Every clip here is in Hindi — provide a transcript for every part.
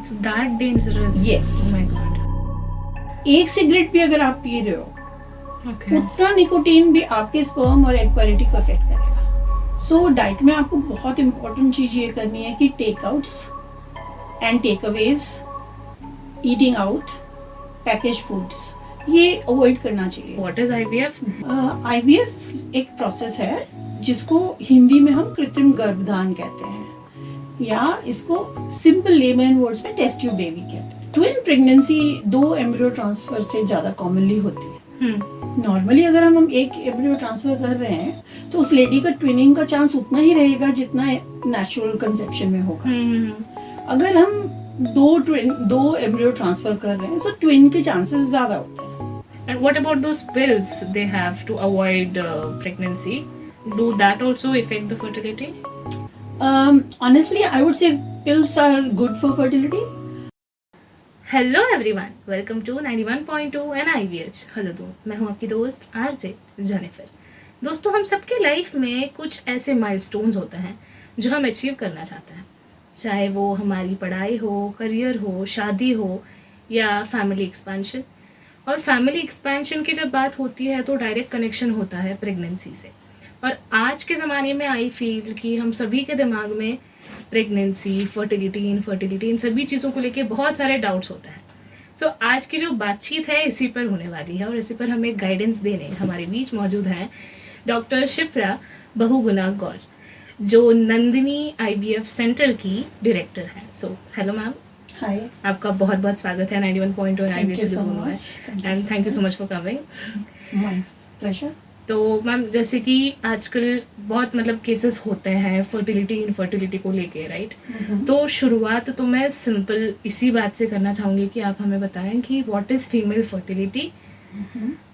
It's that dangerous. Yes. Oh my god. एक सिगरेट भी अगर आप पी रहे हो, Okay. उतना निकोटीन भी आपके स्पर्म और एग क्वालिटी को अफेक्ट करेगा. सो डाइट में आपको बहुत इंपॉर्टेंट चीज ये करनी है कि takeouts and takeaways, eating out, package foods, ये अवॉइड करना चाहिए. What is IVF? IVF एक प्रोसेस है जिसको हिंदी में हम कृत्रिम गर्भधान कहते हैं, या इसको सिंपल लेमन वर्ड्स में टेस्ट ट्यूब बेबी कहते हैं. ट्विन प्रेगनेंसी 2 एम्ब्रियो ट्रांसफर से ज़्यादा कॉमनली होती है. नॉर्मली अगर हम एक एम्ब्रियो ट्रांसफर कर रहे हैं तो उस लेडी का ट्विनिंग का चांस उतना ही रहेगा जितना नेचुरल कंसेप्शन में होगा. अगर हम दो एम्ब्रियो ट्रांसफर कर रहे हैं तो ट्विन के चांसेस ज़्यादा होते हैं. And what about those pills they have to avoid pregnancy? Do that also affect the fertility? Honestly, I would say pills are good for fertility. Hello everyone, welcome to 91.2 and IVH. Hello दो, मैं हूँ आपकी दोस्त आरजे जेनिफर. दोस्तों, हम सबके लाइफ में कुछ ऐसे माइलस्टोन्स होते हैं जो हम अचीव करना चाहते हैं, चाहे वो हमारी पढ़ाई हो, करियर हो, शादी हो या फैमिली एक्सपेंशन. और फैमिली एक्सपेंशन की जब बात होती है तो डायरेक्ट कनेक्शन होता है प्रेगनेंसी से. और आज के ज़माने में आई फील कि हम सभी के दिमाग में प्रेगनेंसी, फर्टिलिटी, इनफर्टिलिटी, इन सभी चीज़ों को लेके बहुत सारे डाउट्स होते हैं. सो आज की जो बातचीत है इसी पर होने वाली है, और इसी पर हमें गाइडेंस देने हमारे बीच मौजूद हैं डॉक्टर शिप्रा बहुगुणा गौर, जो नंदिनी IVF सेंटर की डायरेक्टर हैं. So hello ma'am. Hi. आपका बहुत बहुत स्वागत है 91.2 Thank you IVH so में, much. And thank you so much for coming. My pleasure. तो मैम, जैसे कि आजकल बहुत केसेस होते हैं फर्टिलिटी इनफर्टिलिटी को लेके, राइट? तो शुरुआत तो मैं सिंपल इसी बात से करना चाहूँगी कि आप हमें बताएं कि what is female fertility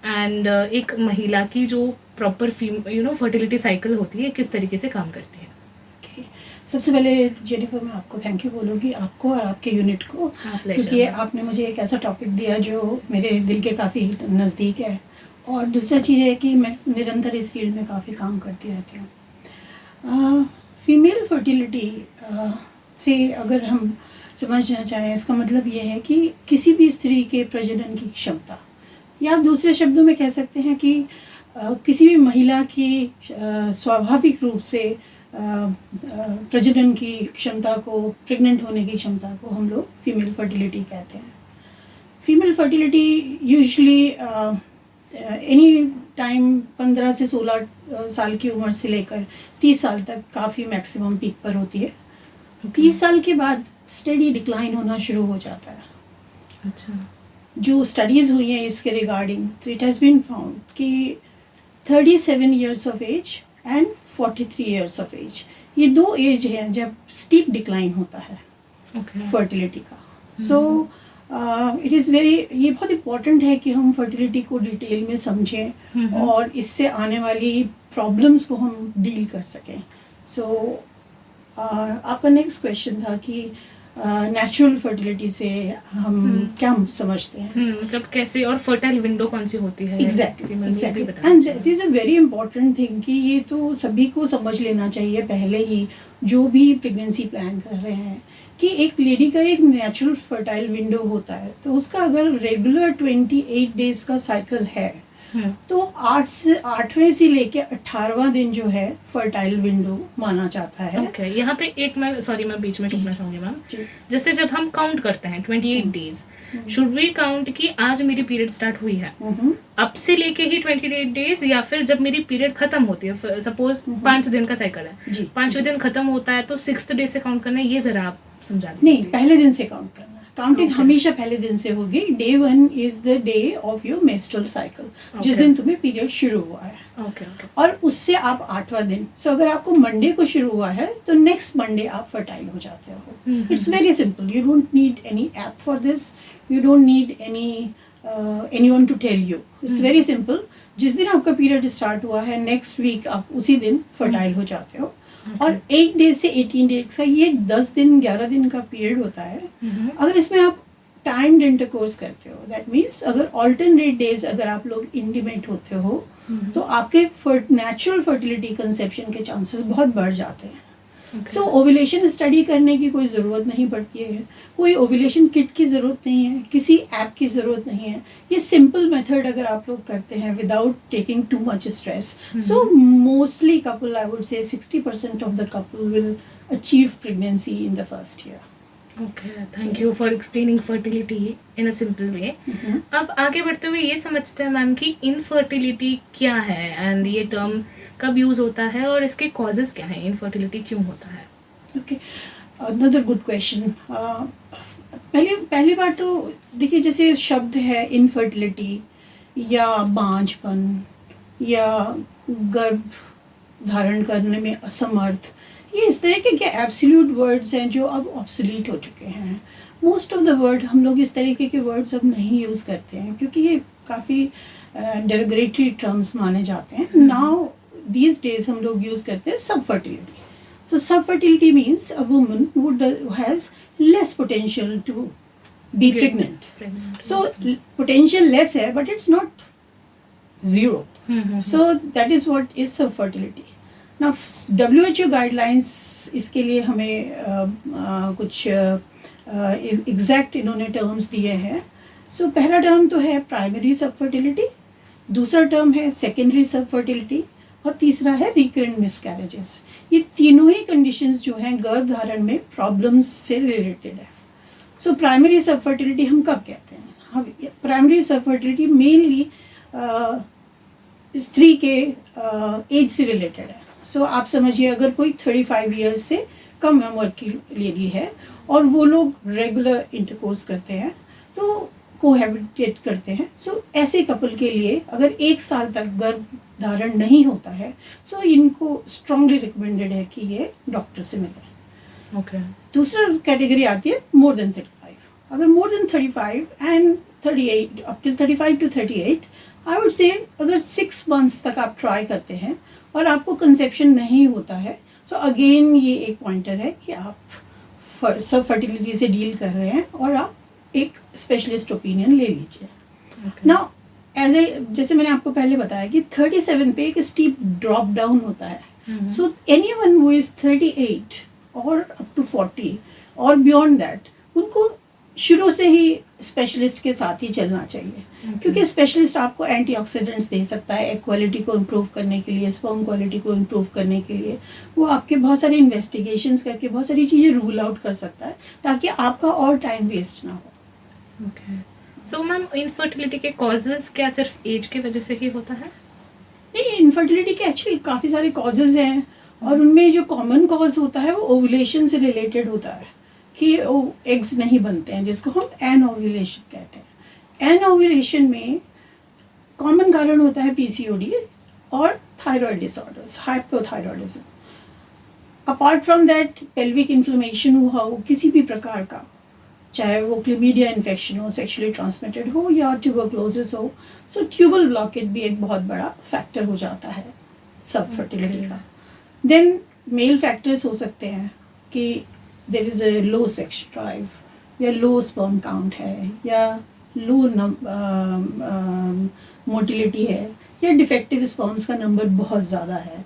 and एक महिला की जो प्रॉपर फर्टिलिटी साइकिल होती है किस तरीके से काम करती है. Okay. सबसे पहले जेनिफर, मैं आपको थैंक यू बोलूँगी, आपको और आपके यूनिट को, हाँ, क्योंकि आपने मुझे एक ऐसा टॉपिक दिया जो मेरे दिल के काफ़ी नज़दीक है. और दूसरा चीज़ है कि मैं निरंतर इस फील्ड में काफ़ी काम करती रहती हूँ. फीमेल फर्टिलिटी से अगर हम समझना चाहें, इसका मतलब ये है कि किसी भी स्त्री के प्रजनन की क्षमता, या आप दूसरे शब्दों में कह सकते हैं कि किसी भी महिला की स्वाभाविक रूप से प्रजनन की क्षमता को, प्रेग्नेंट होने की क्षमता को हम लोग फीमेल फर्टिलिटी कहते हैं. Female fertility usually any time 15 से 16 साल की उम्र से लेकर 30 साल तक काफ़ी मैक्सिमम पीक पर होती है. 30 साल के बाद स्टेडी डिक्लाइन होना शुरू हो जाता है. अच्छा. जो स्टडीज़ हुई हैं इसके रिगार्डिंग, तो इट हैज़ बीन फाउंड कि 37 years of age and 43 years of age, ये 2 एज हैं जब स्टीप डिक्लाइन होता है फर्टिलिटी का. सो इट इज़ वेरी, ये बहुत इम्पॉर्टेंट है कि हम फर्टिलिटी को डिटेल में समझें और इससे आने वाली प्रॉब्लम्स को हम डील कर सकें. सो आपका नेक्स्ट क्वेश्चन था कि नेचुरल फर्टिलिटी से हम क्या समझते हैं, कैसे, और फर्टाइल विंडो कौन सी होती है. Exactly. And it is a very important thing कि ये तो सभी को समझ लेना चाहिए पहले ही, जो भी प्रेगनेंसी प्लान कर रहे हैं, कि एक लेडी का एक नेचुरल फर्टाइल विंडो होता है. तो उसका अगर रेगुलर 28 डेज का साइकिल है तो 8वें से लेके 18वां दिन जो है फर्टाइल विंडो माना जाता है. ओके. यहाँ पे एक मैं बीच में टूटना चाहूंगी मैम. जैसे जब हम काउंट करते हैं 28 डेज, शुड वी काउंट कि आज मेरी पीरियड स्टार्ट हुई है अब से लेके ही 28 डेज, या फिर जब मेरी पीरियड खत्म होती है, सपोज 5 दिन का साइकिल है, 5वें दिन खत्म होता है तो 6th डे से काउंट करना है, ये जरा आप समझा दीजिए. नहीं, पहले दिन से काउंट करना. काउंटिंग हमेशा पहले दिन से होगी. Day 1 is the day of your menstrual cycle, जिस दिन तुम्हें पीरियड शुरू हुआ है. और उससे आप 8वां दिन, सो अगर आपको मंडे को शुरू हुआ है तो नेक्स्ट मंडे आप फर्टाइल हो जाते हो. It's very simple. You don't need any app for this, you don't need anyone to tell you. It's very simple. जिस दिन आपका पीरियड स्टार्ट हुआ है नेक्स्ट वीक आप उसी दिन फर्टाइल हो जाते हो. और 8 डेज से 18 डेज का ये 10 दिन 11 दिन का पीरियड होता है. अगर इसमें आप टाइम्ड इंटरकोर्स करते हो, दैट मीन्स अगर ऑल्टरनेट डेज अगर आप लोग इंटीमेट होते हो तो आपके नेचुरल फर्टिलिटी कंसेप्शन के चांसेस बहुत बढ़ जाते हैं. सो ओव्यूलेशन स्टडी करने की कोई ज़रूरत नहीं पड़ती है, कोई ओव्यूलेशन किट की ज़रूरत नहीं है, किसी ऐप की ज़रूरत नहीं है. ये सिंपल मेथड अगर आप लोग करते हैं without taking too much stress, so mostly couple, I would से 60% of the couple will achieve pregnancy in the first year. Okay, thank you for explaining fertility in a simple way. अब आगे बढ़ते हुए ये समझते हैं मैम कि इनफर्टिलिटी क्या है एंड ये टर्म कब यूज़ होता है और इसके कॉजेज़ क्या हैं, इनफर्टिलिटी क्यों होता है. Okay, another good question. पहली बार तो देखिए, जैसे शब्द है इनफर्टिलिटी या बांझपन या गर्भ धारण करने में असमर्थ, ये इस तरह के एब्सोल्यूट वर्ड्स हैं जो अब ऑब्सोलीट हो चुके हैं. मोस्ट ऑफ द वर्ड हम लोग इस तरीके के वर्ड्स अब नहीं यूज़ करते हैं क्योंकि ये काफ़ी डेरोगेटरी टर्म्स माने जाते हैं. नाउ दीज डेज हम लोग यूज़ करते हैं सब फर्टिलिटी. सो सब fertility means a woman who has less potential to be pregnant. So potential less है but it's not zero. So that is what is सब fertility. Now WHO guidelines इसके लिए हमें कुछ एग्जैक्ट इन्होंने टर्म्स दिए हैं. सो पहला टर्म तो है प्राइमरी सब फर्टिलिटी, दूसरा टर्म है सेकेंडरी सब फर्टिलिटी और तीसरा है रिकरेंट मिसकैरेजेस. ये तीनों ही कंडीशंस जो हैं गर्भ धारण में प्रॉब्लम्स से रिलेटेड है. सो प्राइमरी सब फर्टिलिटी हम कब कहते हैं? हम प्राइमरी सब फर्टिलिटी मेनली स्त्री के एज से रिलेटेड है. सो आप समझिए, अगर कोई 35 ईयर्स से कम उम्र की लेडी है और वो लोग रेगुलर इंटरकोर्स करते हैं तो कोहैबिटेट करते हैं, सो ऐसे कपल के लिए अगर 1 साल तक गर्भ धारण नहीं होता है सो इनको स्ट्रांगली रिकमेंडेड है कि ये डॉक्टर से मिले. ओके. दूसरा कैटेगरी आती है मोर देन 35. अगर more than 35 and 38 up till 35 to 38, I would say अगर 6 मंथ्स तक आप ट्राई करते हैं और आपको कंसेप्शन नहीं होता है, सो अगेन ये एक पॉइंटर है कि आप सब फर्टिलिटी से डील कर रहे हैं और आप एक स्पेशलिस्ट ओपिनियन ले लीजिए. नाउ जैसे मैंने आपको पहले बताया कि 37 पे एक स्टीप ड्रॉप डाउन होता है. सो एनीवन हु इज 38 और अप टू 40 और बियॉन्ड दैट, उनको शुरू से ही स्पेशलिस्ट के साथ ही चलना चाहिए. क्योंकि स्पेशलिस्ट आपको एंटीऑक्सीडेंट्स दे सकता है एग क्वालिटी को इम्प्रूव करने के लिए, स्पर्म क्वालिटी को इम्प्रूव करने के लिए. वो आपके बहुत सारे इन्वेस्टिगेशंस करके बहुत सारी चीज़ें रूल आउट कर सकता है ताकि आपका और टाइम वेस्ट ना हो. ओके. सो मैम, इनफर्टिलिटी के कॉजेज़ क्या सिर्फ एज की वजह से ही होता है? नहीं, इनफर्टिलिटी के एक्चुअली काफ़ी सारे कॉजेज़ हैं और उनमें जो कॉमन कॉज होता है वो ओव्यूलेशन से रिलेटेड होता है कि एग्स नहीं बनते हैं, जिसको हम एनओव्यूलेशन कहते हैं. एनओव्यूलेशन में कॉमन कारण होता है पीसीओडी और thyroid disorders, hypothyroidism. Apart from that pelvic inflammation हुआ हो किसी भी प्रकार का, चाहे वो क्लेमीडिया इन्फेक्शन हो, सेक्सुअली ट्रांसमिटेड हो या ट्यूबरक्लोसिस हो, सो ट्यूबल ब्लॉकेज भी एक बहुत बड़ा फैक्टर हो जाता है सब फर्टिलिटी का. देन मेल फैक्टर्स हो सकते हैं कि there is a low sex drive या लो स्पर्म काउंट है या लो मोटिलिटी है या डिफेक्टिव स्पर्म्स का नंबर बहुत ज़्यादा है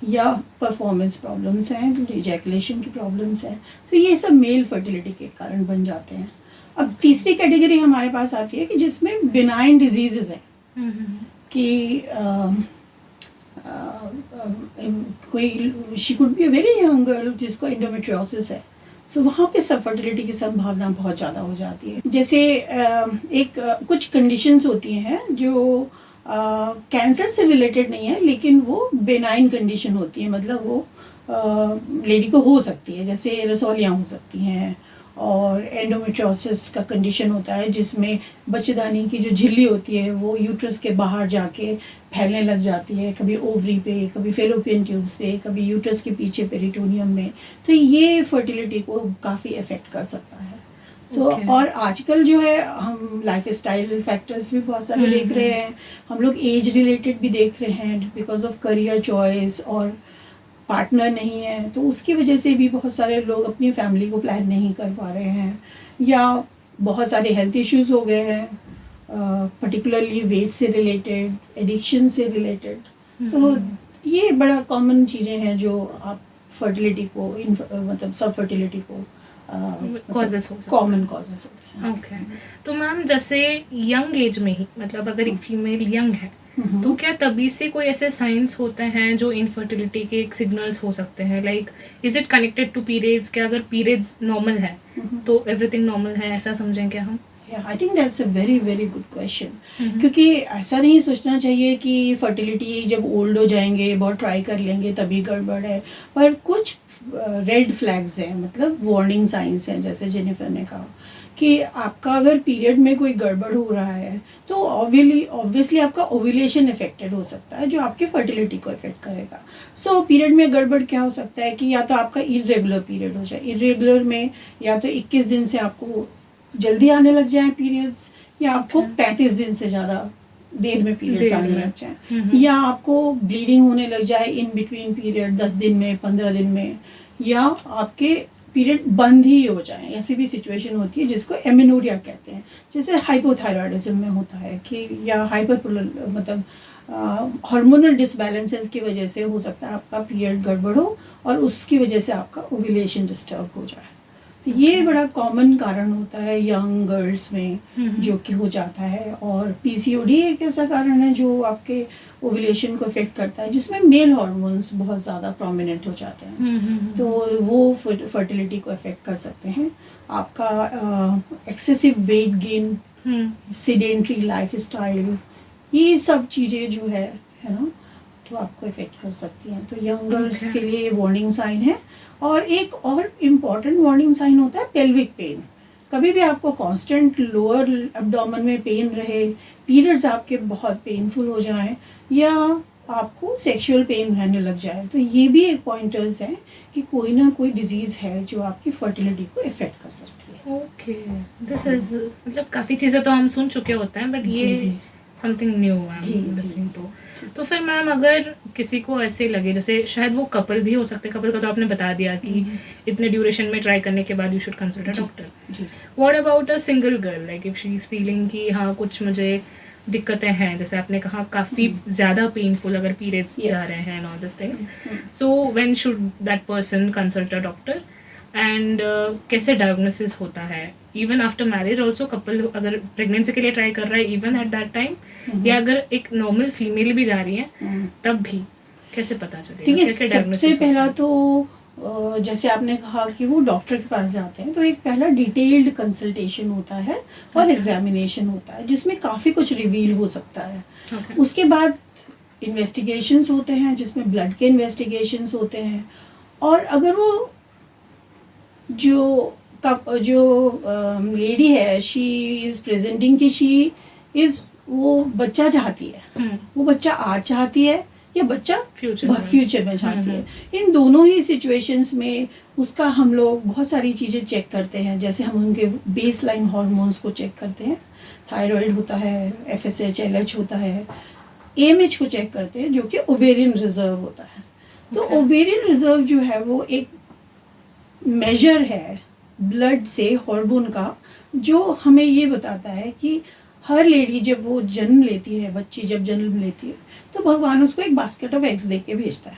या परफॉर्मेंस प्रॉब्लम्स हैं, इजैकुलेशन की प्रॉब्लम्स हैं. तो ये सब मेल फर्टिलिटी के कारण बन जाते हैं. अब तीसरी कैटेगरी हमारे पास आती है कि जिसमें बिनाइन डिजीज़ेस हैं कि कोई she could be a very young girl जिसको एंडोमेट्रियोसिस है. सो वहाँ पे सब फर्टिलिटी की संभावना बहुत ज़्यादा हो जाती है. जैसे कुछ कंडीशंस होती हैं जो कैंसर से रिलेटेड नहीं है लेकिन वो बेनाइन कंडीशन होती है, मतलब वो लेडी को हो सकती है, जैसे रसौलियाँ हो सकती हैं और एंडोमेट्रियोसिस का कंडीशन होता है जिसमें बच्चेदानी की जो झिल्ली होती है वो यूट्रस के बाहर जाके फैलने लग जाती है, कभी ओवरी पे, कभी फेलोपियन ट्यूब्स पे, कभी यूट्रस के पीछे पेरिटोनियम में. तो ये फर्टिलिटी को काफ़ी अफेक्ट कर सकता है. और आजकल जो है हम लाइफ स्टाइल फैक्टर्स भी बहुत सारे देख रहे हैं, हम लोग एज रिलेटेड भी देख रहे हैं बिकॉज ऑफ करियर चॉइस और पार्टनर नहीं है तो उसकी वजह से भी बहुत सारे लोग अपनी फैमिली को प्लान नहीं कर पा रहे हैं या बहुत सारे हेल्थ इश्यूज हो गए हैं, पर्टिकुलरली वेट से रिलेटेड, एडिक्शन से रिलेटेड. सो ये बड़ा कॉमन चीज़ें हैं जो आप फर्टिलिटी को मतलब सब फर्टिलिटी को कॉजेस हो सकते हैं, कॉमन कॉजेस होते हैं। ओके। तो मैम जैसे यंग एज में ही, मतलब अगर एक फीमेल यंग है तो क्या तभी से कोई ऐसे साइंस होते हैं जो इनफर्टिलिटी के एक सिग्नल्स हो सकते हैं? Like is it connected to periods? क्या अगर पीरियड्स नॉर्मल है तो एवरीथिंग नॉर्मल है, ऐसा समझें क्या हम? I think that's a very very good question, क्योंकि ऐसा नहीं सोचना चाहिए कि फर्टिलिटी जब ओल्ड हो जाएंगे, बहुत ट्राई कर लेंगे तभी गड़बड़ है। पर कुछ रेड फ्लैग्स हैं, मतलब वार्निंग साइंस हैं, जैसे जेनिफर ने कहा कि आपका अगर पीरियड में कोई गड़बड़ हो रहा है तो ऑब्वियसली आपका ओव्यूलेशन इफेक्टेड हो सकता है, जो आपकी फर्टिलिटी को इफेक्ट करेगा। सो पीरियड में गड़बड़ क्या हो सकता है कि या तो आपका इरेगुलर पीरियड हो जाए, इरेगुलर में या तो 21 दिन से आपको जल्दी आने लग जाए पीरियड्स, या आपको 35 दिन से ज़्यादा देर में पीरियड्स आने लग जाए, या आपको ब्लीडिंग होने लग जाए इन बिटवीन पीरियड 10 दिन में, 15 दिन में, या आपके पीरियड बंद ही हो जाए। ऐसी भी सिचुएशन होती है जिसको एमिनोरिया कहते हैं, जैसे हाइपोथायरॉयडिज्म में होता है कि, या मतलब हार्मोनल डिसबैलेंसेस की वजह से हो सकता है आपका पीरियड गड़बड़ हो और उसकी वजह से आपका ओव्यूलेशन डिस्टर्ब हो जाए। ये बड़ा कॉमन कारण होता है यंग गर्ल्स में जो कि हो जाता है। और पीसीओडी एक ऐसा कारण है जो आपके ओव्यूलेशन को इफेक्ट करता है, जिसमें मेल हार्मोन्स बहुत ज़्यादा प्रोमिनेंट हो जाते हैं, तो वो फर्टिलिटी को इफेक्ट कर सकते हैं। आपका excessive weight gain, sedentary life style, ये सब चीज़ें जो है ना, तो आपको इफेक्ट कर सकती हैं। तो यंग गर्ल्स के लिए वार्निंग साइन है। और एक और इम्पॉर्टेंट वार्निंग साइन होता है पेल्विक पेन। कभी भी आपको कांस्टेंट लोअर एब्डोमेन में पेन रहे, पीरियड्स आपके बहुत पेनफुल हो जाएं, या आपको सेक्सुअल पेन रहने लग जाए, तो ये भी एक पॉइंटर्स हैं कि कोई ना कोई डिजीज़ है जो आपकी फर्टिलिटी को इफेक्ट कर सकती है। ओके, दिस इज, मतलब काफ़ी चीज़ें तो हम सुन चुके होते हैं, बट ये समथिंग न्यू है। तो फिर मैम अगर किसी को ऐसे लगे, जैसे शायद वो कपल भी हो सकते हैं, कपल का तो आपने बता दिया कि इतने ड्यूरेशन में ट्राई करने के बाद you should consult a doctor. What about a single girl, like if she is feeling कि हाँ कुछ मुझे दिक्कतें हैं, जैसे आपने कहा काफ़ी ज़्यादा पेनफुल अगर पीरियड्स जा रहे हैं and all this things, so when should that person consult a doctor? And कैसे डायग्नोसिस होता है even after marriage also? Couple अगर प्रेगनेंसी के लिए ट्राई कर रहा है इवन एट दैट टाइम, या अगर एक नॉर्मल फीमेल भी जा रही है तब भी कैसे पता चलेगा? देखिए, सबसे पहला तो जैसे आपने कहा कि वो डॉक्टर के पास जाते हैं, तो एक पहला डिटेल्ड कंसल्टेशन होता है और एग्जामिनेशन होता है, जिसमें काफ़ी कुछ रिवील हो सकता है। उसके बाद इन्वेस्टिगेशंस होते हैं, जिसमें ब्लड के इन्वेस्टिगेशंस होते हैं। और अगर वो जो लेडी है, शी इज़ प्रेजेंटिंग कि शी इज़, वो बच्चा चाहती है, वो बच्चा आज चाहती है या बच्चा फ्यूचर में चाहती है, इन दोनों ही सिचुएशंस में उसका हम लोग बहुत सारी चीज़ें चेक करते हैं। जैसे हम उनके बेस लाइन हॉर्मोन्स को चेक करते हैं, थायराइड होता है, FSH LH होता है, AMH को चेक करते हैं जो कि ओवेरियन रिजर्व होता है। तो ओवेरियन रिजर्व जो है वो एक मेजर है ब्लड से हार्मोन का, जो हमें ये बताता है कि हर लेडी जब वो जन्म लेती है, बच्ची जब जन्म लेती है, तो भगवान उसको एक बास्केट ऑफ एग्स दे के भेजता है।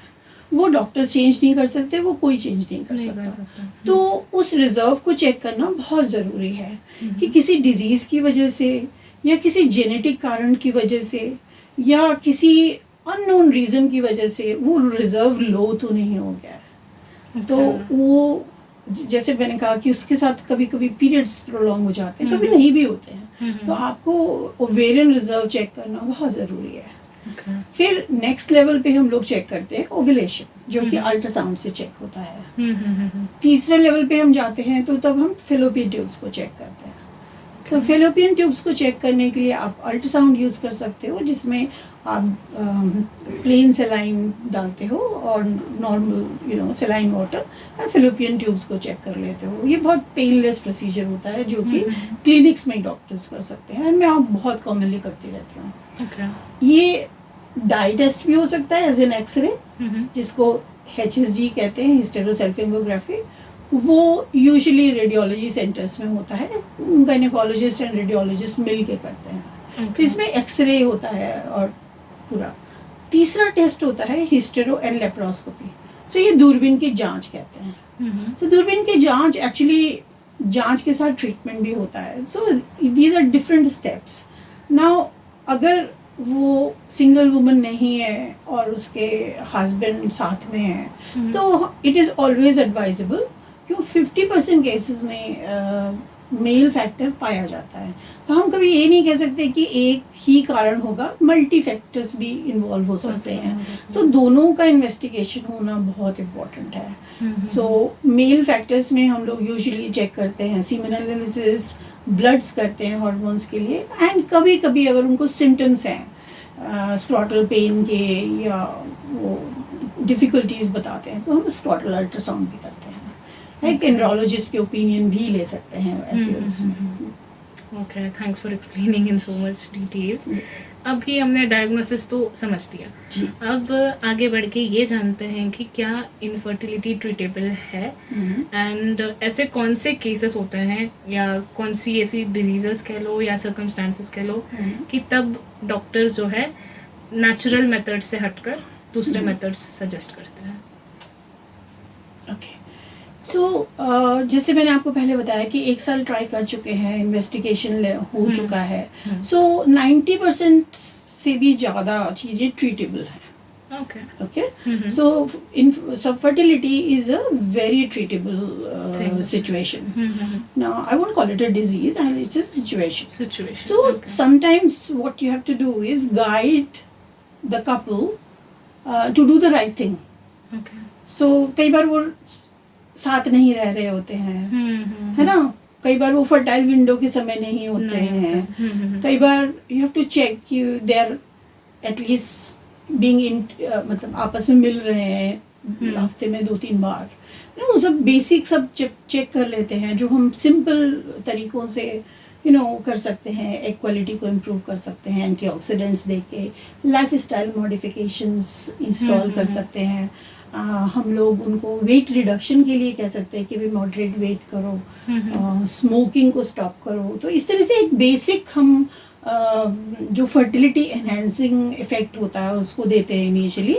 वो डॉक्टर चेंज नहीं कर सकते, वो कोई चेंज नहीं कर सकता। तो उस रिजर्व को चेक करना बहुत ज़रूरी है कि किसी डिजीज़ की वजह से, या किसी जेनेटिक कारण की वजह से, या किसी अननोन रीज़न की वजह से वो रिजर्व लो तो नहीं हो गया है। तो वो, जैसे मैंने कहा कि उसके साथ कभी कभी पीरियड्स प्रोलॉन्ग हो जाते हैं, कभी नहीं भी होते हैं, तो आपको ओवेरियन रिजर्व चेक करना बहुत ज़रूरी है। फिर नेक्स्ट लेवल पे हम लोग चेक करते हैं ओव्यूलेशन, जो कि अल्ट्रासाउंड से चेक होता है। तीसरे लेवल पे हम जाते हैं तो तब हम फेलोपियन ट्यूब्स को चेक करते हैं। तो फेलोपियन ट्यूब्स को चेक करने के लिए आप अल्ट्रासाउंड यूज़ कर सकते हो, जिसमें आप प्लेन सेलाइन डालते हो और normal saline water, fallopian tubes को चेक कर लेते हो। ये बहुत पेनलेस प्रोसीजर होता है जो कि क्लिनिक्स में डॉक्टर्स कर सकते हैं, मैं आप बहुत कॉमनली करती रहती हूँ। ये डाई टेस्ट भी हो सकता है एज एन एक्सरे, जिसको HSG कहते हैं, हिस्टेरोसल्फिंगोग्राफी। वो यूजुअली रेडियोलॉजी सेंटर्स में होता है, गायनेकोलॉजिस्ट एंड रेडियोलॉजिस्ट मिल के करते हैं। तो इसमें एक्सरे होता है और पूरा। तीसरा टेस्ट होता है हिस्टेरो एंड लेप्रोस्कोपी। सो ये दूरबीन की जांच कहते हैं। तो दूरबीन की जांच एक्चुअली जांच के साथ ट्रीटमेंट भी होता है। So these are different steps. Now अगर वो सिंगल वुमन नहीं है और उसके हस्बैंड साथ में है तो इट इज़ ऑलवेज एडवाइजेबल, क्यों 50% केसेस में मेल फैक्टर पाया जाता है। तो हम कभी ये नहीं कह सकते कि एक ही कारण होगा, मल्टी फैक्टर्स भी इन्वॉल्व हो सकते हैं। सो दोनों का इन्वेस्टिगेशन होना बहुत इम्पोर्टेंट है। सो मेल फैक्टर्स में हम लोग यूजुअली चेक करते हैं सीमेन एनालिसिस, ब्लड्स करते हैं हार्मोन्स के लिए, एंड कभी कभी अगर उनको सिम्टम्स हैं स्क्रॉटल पेन के या वो डिफ़िकल्टीज बताते हैं तो हम स्क्रॉटल अल्ट्रासाउंड भी करते हैं। एक एंड्रोलॉजिस्ट के ओपिनियन भी ले सकते हैं ऐसे उसमें। Okay, thanks for explaining in so much details. अभी हमने डायग्नोसिस तो समझ लिया, अब आगे बढ़ के ये जानते हैं कि क्या इनफर्टिलिटी ट्रीटेबल है, एंड ऐसे कौन से केसेस होते हैं या कौन सी ऐसी डिजीजेस कह लो या सर्कमस्टांसेस कह लो कि तब डॉक्टर जो है नेचुरल मेथड से हटकर दूसरे मेथड्स सजेस्ट करते हैं। ओके, सो जैसे मैंने आपको पहले बताया कि 1 साल ट्राई कर चुके हैं, इन्वेस्टिगेशन हो चुका है। सो 90% से भी ज़्यादा चीज़ें ट्रीटेबल हैं। Okay, so fertility is a very treatable situation. Now I won't call it a disease, and it's a situation. So sometimes what you have to do is guide the couple to do the right thing. So कई बार वो साथ नहीं रह रहे होते हैं, है ना, कई बार वो फर्टाइल विंडो के समय नहीं होते हैं, कई बार यू हैव टू चेक कि they are at least being in, मतलब आपस में मिल रहे हैं हफ्ते में 2-3 बार, वो सब बेसिक सब चेक कर लेते हैं जो हम सिंपल तरीकों से कर सकते हैं। एग क्वालिटी को इम्प्रूव कर सकते हैं, एंटीऑक्सीडेंट्स देके, लाइफ स्टाइल मॉडिफिकेशंस इंस्टॉल कर सकते हैं। हम लोग उनको वेट रिडक्शन के लिए कह सकते हैं कि भी मॉडरेट वेट करो, स्मोकिंग को स्टॉप करो। तो इस तरह से एक बेसिक हम जो फर्टिलिटी एनहेंसिंग इफेक्ट होता है उसको देते हैं इनिशियली।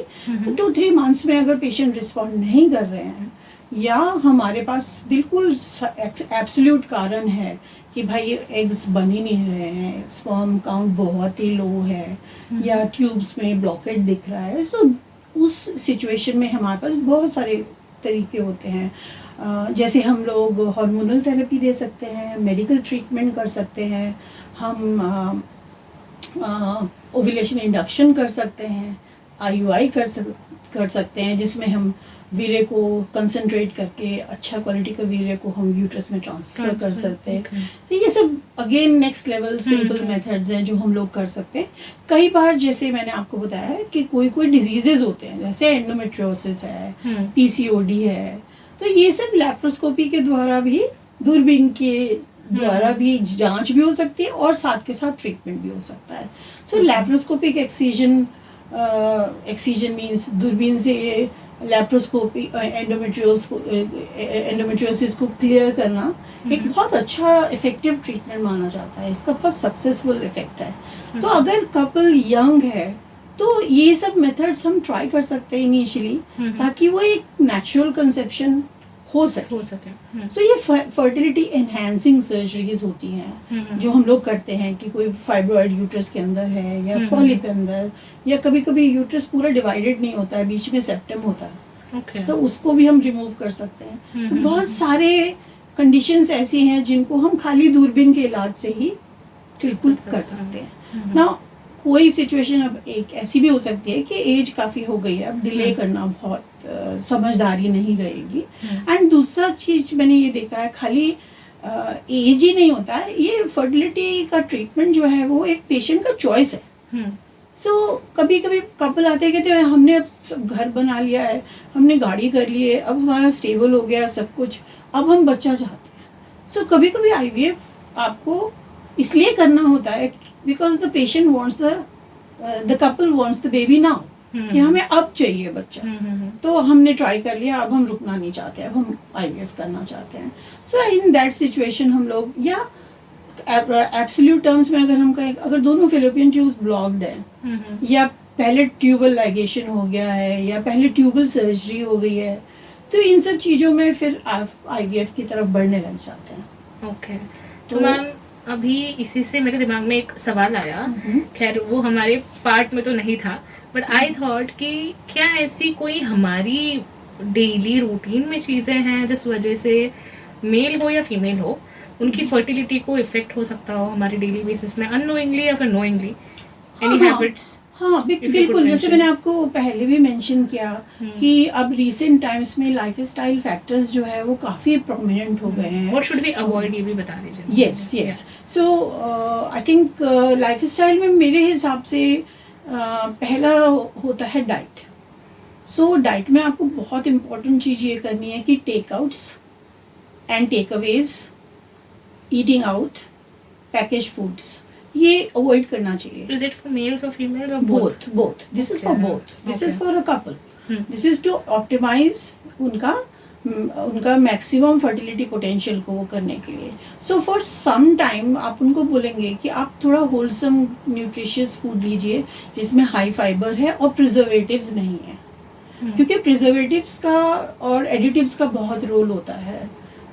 तो 2-3 मंथ्स में अगर पेशेंट रिस्पॉन्ड नहीं कर रहे हैं या हमारे पास बिल्कुल एब्सोल्यूट कारण है कि भाई एग्स बन ही नहीं रहे हैं, स्पर्म काउंट बहुत ही लो है या ट्यूब्स में ब्लॉकेट दिख रहा है, सो उस सिचुएशन में हमारे पास बहुत सारे तरीके होते हैं। जैसे हम लोग हार्मोनल थेरेपी दे सकते हैं, मेडिकल ट्रीटमेंट कर सकते हैं, हम ओव्यूलेशन इंडक्शन कर सकते हैं, IUI कर सकते हैं जिसमें हम वीर्य को कंसंट्रेट करके अच्छा क्वालिटी का वीर्य को हम यूट्रस में ट्रांसफर कर सकते हैं। तो ये सब again next level simple methods हैं जो हम लोग कर सकते हैं। कई बार जैसे मैंने आपको बताया कि कोई डिजीजेज होते हैं, जैसे एंडोमेट्रियोसिस है, PCOD है, तो ये सब लैप्रोस्कोपी के द्वारा भी, दूरबीन के द्वारा भी जांच भी हो सकती है और साथ के साथ ट्रीटमेंट भी हो सकता है। सो लैप्रोस्कोपिक एक्सीजन मीन्स दूरबीन से लैप्रोस्कोपी एंडोमेट्रियोसिस को क्लियर करना एक बहुत अच्छा इफेक्टिव ट्रीटमेंट माना जाता है, इसका बहुत सक्सेसफुल इफेक्ट है। तो अगर कपल यंग है तो ये सब मेथड्स हम ट्राई कर सकते हैं इनिशियली, ताकि वो एक नेचुरल कंसेप्शन हो सके। सो ये फर्टिलिटी एनहांसिंग सर्जरीज होती हैं जो हम लोग करते हैं कि कोई फाइब्रॉइड यूट्रस के अंदर है या पॉलिप के अंदर, या कभी कभी यूट्रस पूरा डिवाइडेड नहीं होता है, बीच में सेप्टम होता है, तो उसको भी हम रिमूव कर सकते हैं। तो बहुत सारे कंडीशंस ऐसी हैं जिनको हम खाली दूरबीन के इलाज से ही बिल्कुल कर सकते हैं ना। कोई सिचुएशन अब एक ऐसी भी हो सकती है कि एज काफ़ी हो गई है, अब डिले करना बहुत समझदारी नहीं रहेगी। एंड दूसरा चीज मैंने ये देखा है, खाली एज ही नहीं होता है, ये फर्टिलिटी का ट्रीटमेंट जो है वो एक पेशेंट का चॉइस है। सो कभी कभी कपल आते कहते हैं हमने अब सब घर बना लिया है, हमने गाड़ी कर ली है, अब हमारा स्टेबल हो गया सब कुछ, अब हम बच्चा चाहते हैं। सो कभी कभी IVF आपको इसलिए करना होता है because the patient wants the couple wants the baby now, कि हमें अब चाहिए बच्चा, तो हमने ट्राई कर लिया, अब हम रुकना नहीं चाहते, अब हम IVF करना चाहते हैं। सो इन दैट सिचुएशन हम लोग, या एब्सोल्यूट टर्म्स में अगर हम कहें, अगर दोनों फेलोपियन ट्यूब्स ब्लॉक्ड हैं या पहले ट्यूबल लाइगेशन हो गया है या पहले ट्यूबल सर्जरी हो गई है, तो इन सब चीज़ों में फिर IVF की तरफ बढ़ने लग जाते हैं। ओके, तो मैम अभी इसी से मेरे दिमाग में एक सवाल आया, खैर वो हमारे पार्ट में तो नहीं था, बट आई थॉट कि क्या ऐसी कोई हमारी डेली रूटीन में चीज़ें हैं जिस वजह से मेल हो या फीमेल हो उनकी फर्टिलिटी को इफेक्ट हो सकता हो हमारे डेली बेसिस में, अननोइंगली या फिर नोइंगली, एनी हैबिट्स? हाँ बिल्कुल, जैसे मैंने आपको पहले भी मेंशन किया कि अब रिसेंट टाइम्स में लाइफस्टाइल फैक्टर्स जो है वो काफ़ी प्रोमिनेंट हो गए हैं। व्हाट शुड वी अवॉइड, ये भी बता दीजिए। Yes, so I think lifestyle में मेरे हिसाब से पहला होता है डाइट। सो डाइट में आपको बहुत इम्पोर्टेंट चीज़ ये करनी है कि takeouts and takeaways, eating out, package foods, ये अवॉइड करना चाहिए। Is it for males or females or both? This is for both. This is for a couple. This is to optimize उनका मैक्सिमम फर्टिलिटी पोटेंशियल को वो करने के लिए। सो फॉर सम टाइम आप उनको बोलेंगे कि आप थोड़ा होलसम न्यूट्रिशियस फूड लीजिए जिसमें हाई फाइबर है और प्रिजर्वेटिव्स नहीं है, क्योंकि प्रिजर्वेटिव्स का और एडिटिव्स का बहुत रोल होता है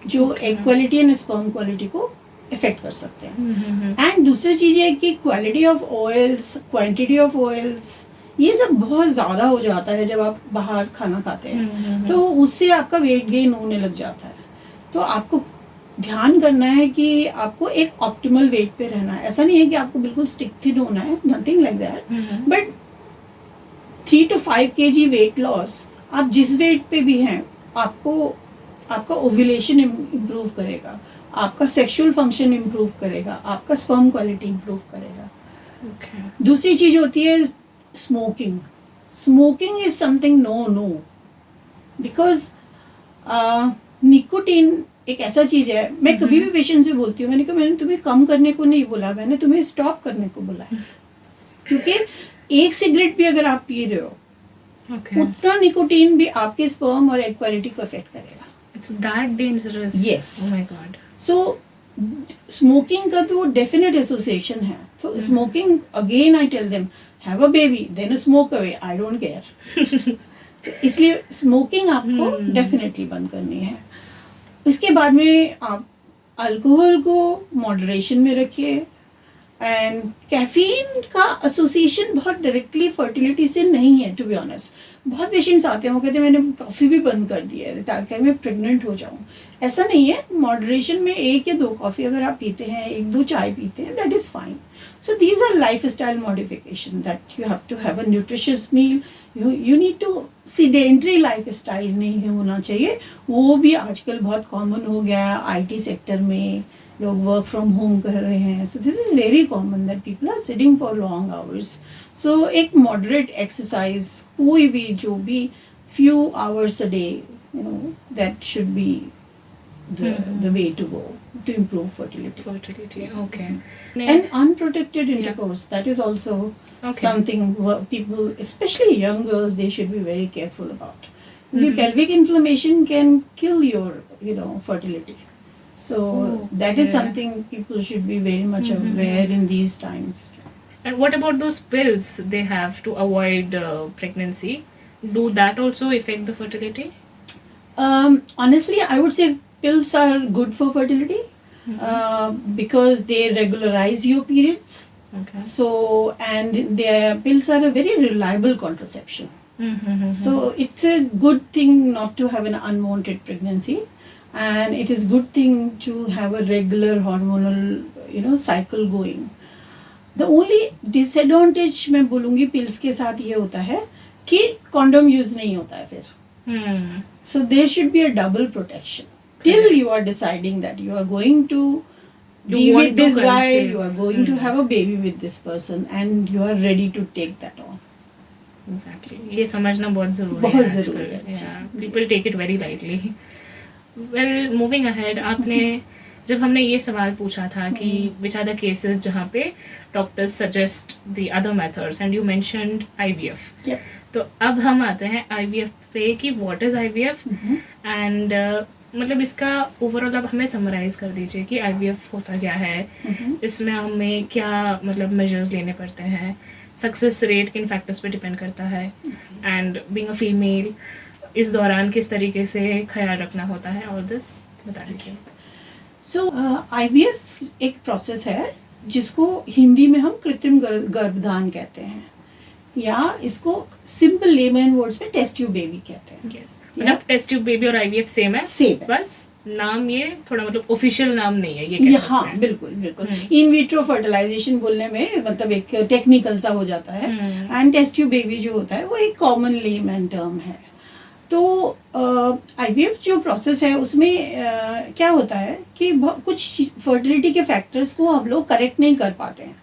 जो egg quality and sperm quality को इफेक्ट कर सकते हैं। एंड दूसरी चीज़ है कि quality of oils, quantity of oils, ये सब बहुत ज़्यादा हो जाता है जब आप बाहर खाना खाते हैं, तो उससे आपका वेट गेन होने लग जाता है। तो आपको ध्यान करना है कि आपको एक ऑप्टिमल वेट पे रहना है। ऐसा नहीं है कि आपको बिल्कुल स्टिक थिन होना है, nothing like that, but 3 to 5 kg weight loss, आप जिस वेट पे भी हैं, आपका ओव्यूलेशन इम्प्रूव करेगा, आपका सेक्सुअल फंक्शन इम्प्रूव करेगा, आपका स्पर्म क्वालिटी इम्प्रूव करेगा। दूसरी चीज होती है smoking. Smoking is something no, because nicotine एक ऐसा चीज है, मैं कभी भी पेशेंट से बोलती हूँ, मैंने कहा मैंने तुम्हें कम करने को नहीं बोला, मैंने तुम्हें स्टॉप करने को बोला है। क्योंकि एक सिगरेट भी अगर आप पी रहे हो, उतना निकोटीन भी आपके स्पर्म और एग क्वालिटी को अफेक्ट करेगा। It's that dangerous. Yes. Oh my God. So smoking का तो डेफिनेट एसोसिएशन है। तो smoking, again I tell them, have a baby then smoke away, I don't care. तो इसलिए स्मोकिंग आपको डेफिनेटली बंद करनी है। इसके बाद में आप अल्कोहल को मॉडरेशन में रखिए। एंड कैफीन का एसोसिएशन बहुत डायरेक्टली फर्टिलिटी से नहीं है, टू बी ऑनेस्ट। बहुत पेशेंट्स आते हैं, वो कहते हैं मैंने कॉफ़ी भी बंद कर दी है ताकि मैं प्रेग्नेंट हो जाऊं। ऐसा नहीं है, मॉडरेशन में 1 या 2 कॉफ़ी अगर आप पीते हैं, 1-2 चाय पीते हैं, that is fine. So these are lifestyle modification that you have to have a nutritious meal. You need to sedentary lifestyle नहीं होना चाहिए। वो भी आजकल बहुत कॉमन हो गया है, IT सेक्टर में लोग वर्क फ्रॉम होम कर रहे हैं। So this is very common that people are sitting for long hours. So एक मॉडरेट एक्सरसाइज, कोई भी जो भी few hours a day, you know, that should be the way to go to improve fertility. Okay. And unprotected intercourse, that is also something people, especially young girls, they should be very careful about. Pelvic inflammation can kill your, fertility. So that is something people should be very much aware in these times. And what about those pills they have to avoid pregnancy? Do that also affect the fertility? Honestly, I would say pills are good for fertility because they regularize your periods. Okay. So, and their pills are a very reliable contraception. So it's a good thing not to have an unwanted pregnancy. And it is good thing to have a regular hormonal, cycle going. The only disadvantage मैं बोलूँगी pills के साथ ये होता है कि condom use नहीं होता है फिर. So there should be a double protection till you are deciding that you are going to be with this guy, you are going to have a baby with this person, and you are ready to take that on. Exactly. ये समझना बहुत ज़रूरी है. Yeah. People take it very lightly. Well, moving ahead, आपने जब हमने ये सवाल पूछा था कि which are the cases जहाँ पे doctors suggest the other methods and you mentioned IVF. Yep. तो अब हम आते हैं IVF पे कि what is IVF and मतलब इसका ओवरऑल आप हमें समराइज कर दीजिए कि IVF होता क्या है, इसमें हमें क्या मतलब मेजर्स लेने पड़ते हैं सक्सेस रेट किन फैक्टर्स पे डिपेंड करता है, एंड बीइंग अ फीमेल इस दौरान किस तरीके से ख्याल रखना होता है, और दिस बता दीजिए। सो IVF एक प्रोसेस है जिसको हिंदी में हम कृत्रिम गर्भधान कहते हैं, या इसको सिंपल लेमन वर्ड्स में टेस्ट ट्यूब बेबी कहते हैं। यस, मतलब टेस्ट ट्यूब बेबी और IVF सेम है, सेम है, बस नाम ये थोड़ा मतलब ऑफिशियल नाम नहीं है, ये कह सकते हाँ हैं। बिल्कुल बिल्कुल। इन विट्रो फर्टिलाइजेशन बोलने में मतलब एक टेक्निकल सा हो जाता है, एंड टेस्ट ट्यूब बेबी जो होता है वो एक कॉमन लेमन टर्म है। तो IVF जो प्रोसेस है उसमें क्या होता है कि कुछ फर्टिलिटी के फैक्टर्स को हम लोग करेक्ट नहीं कर पाते हैं।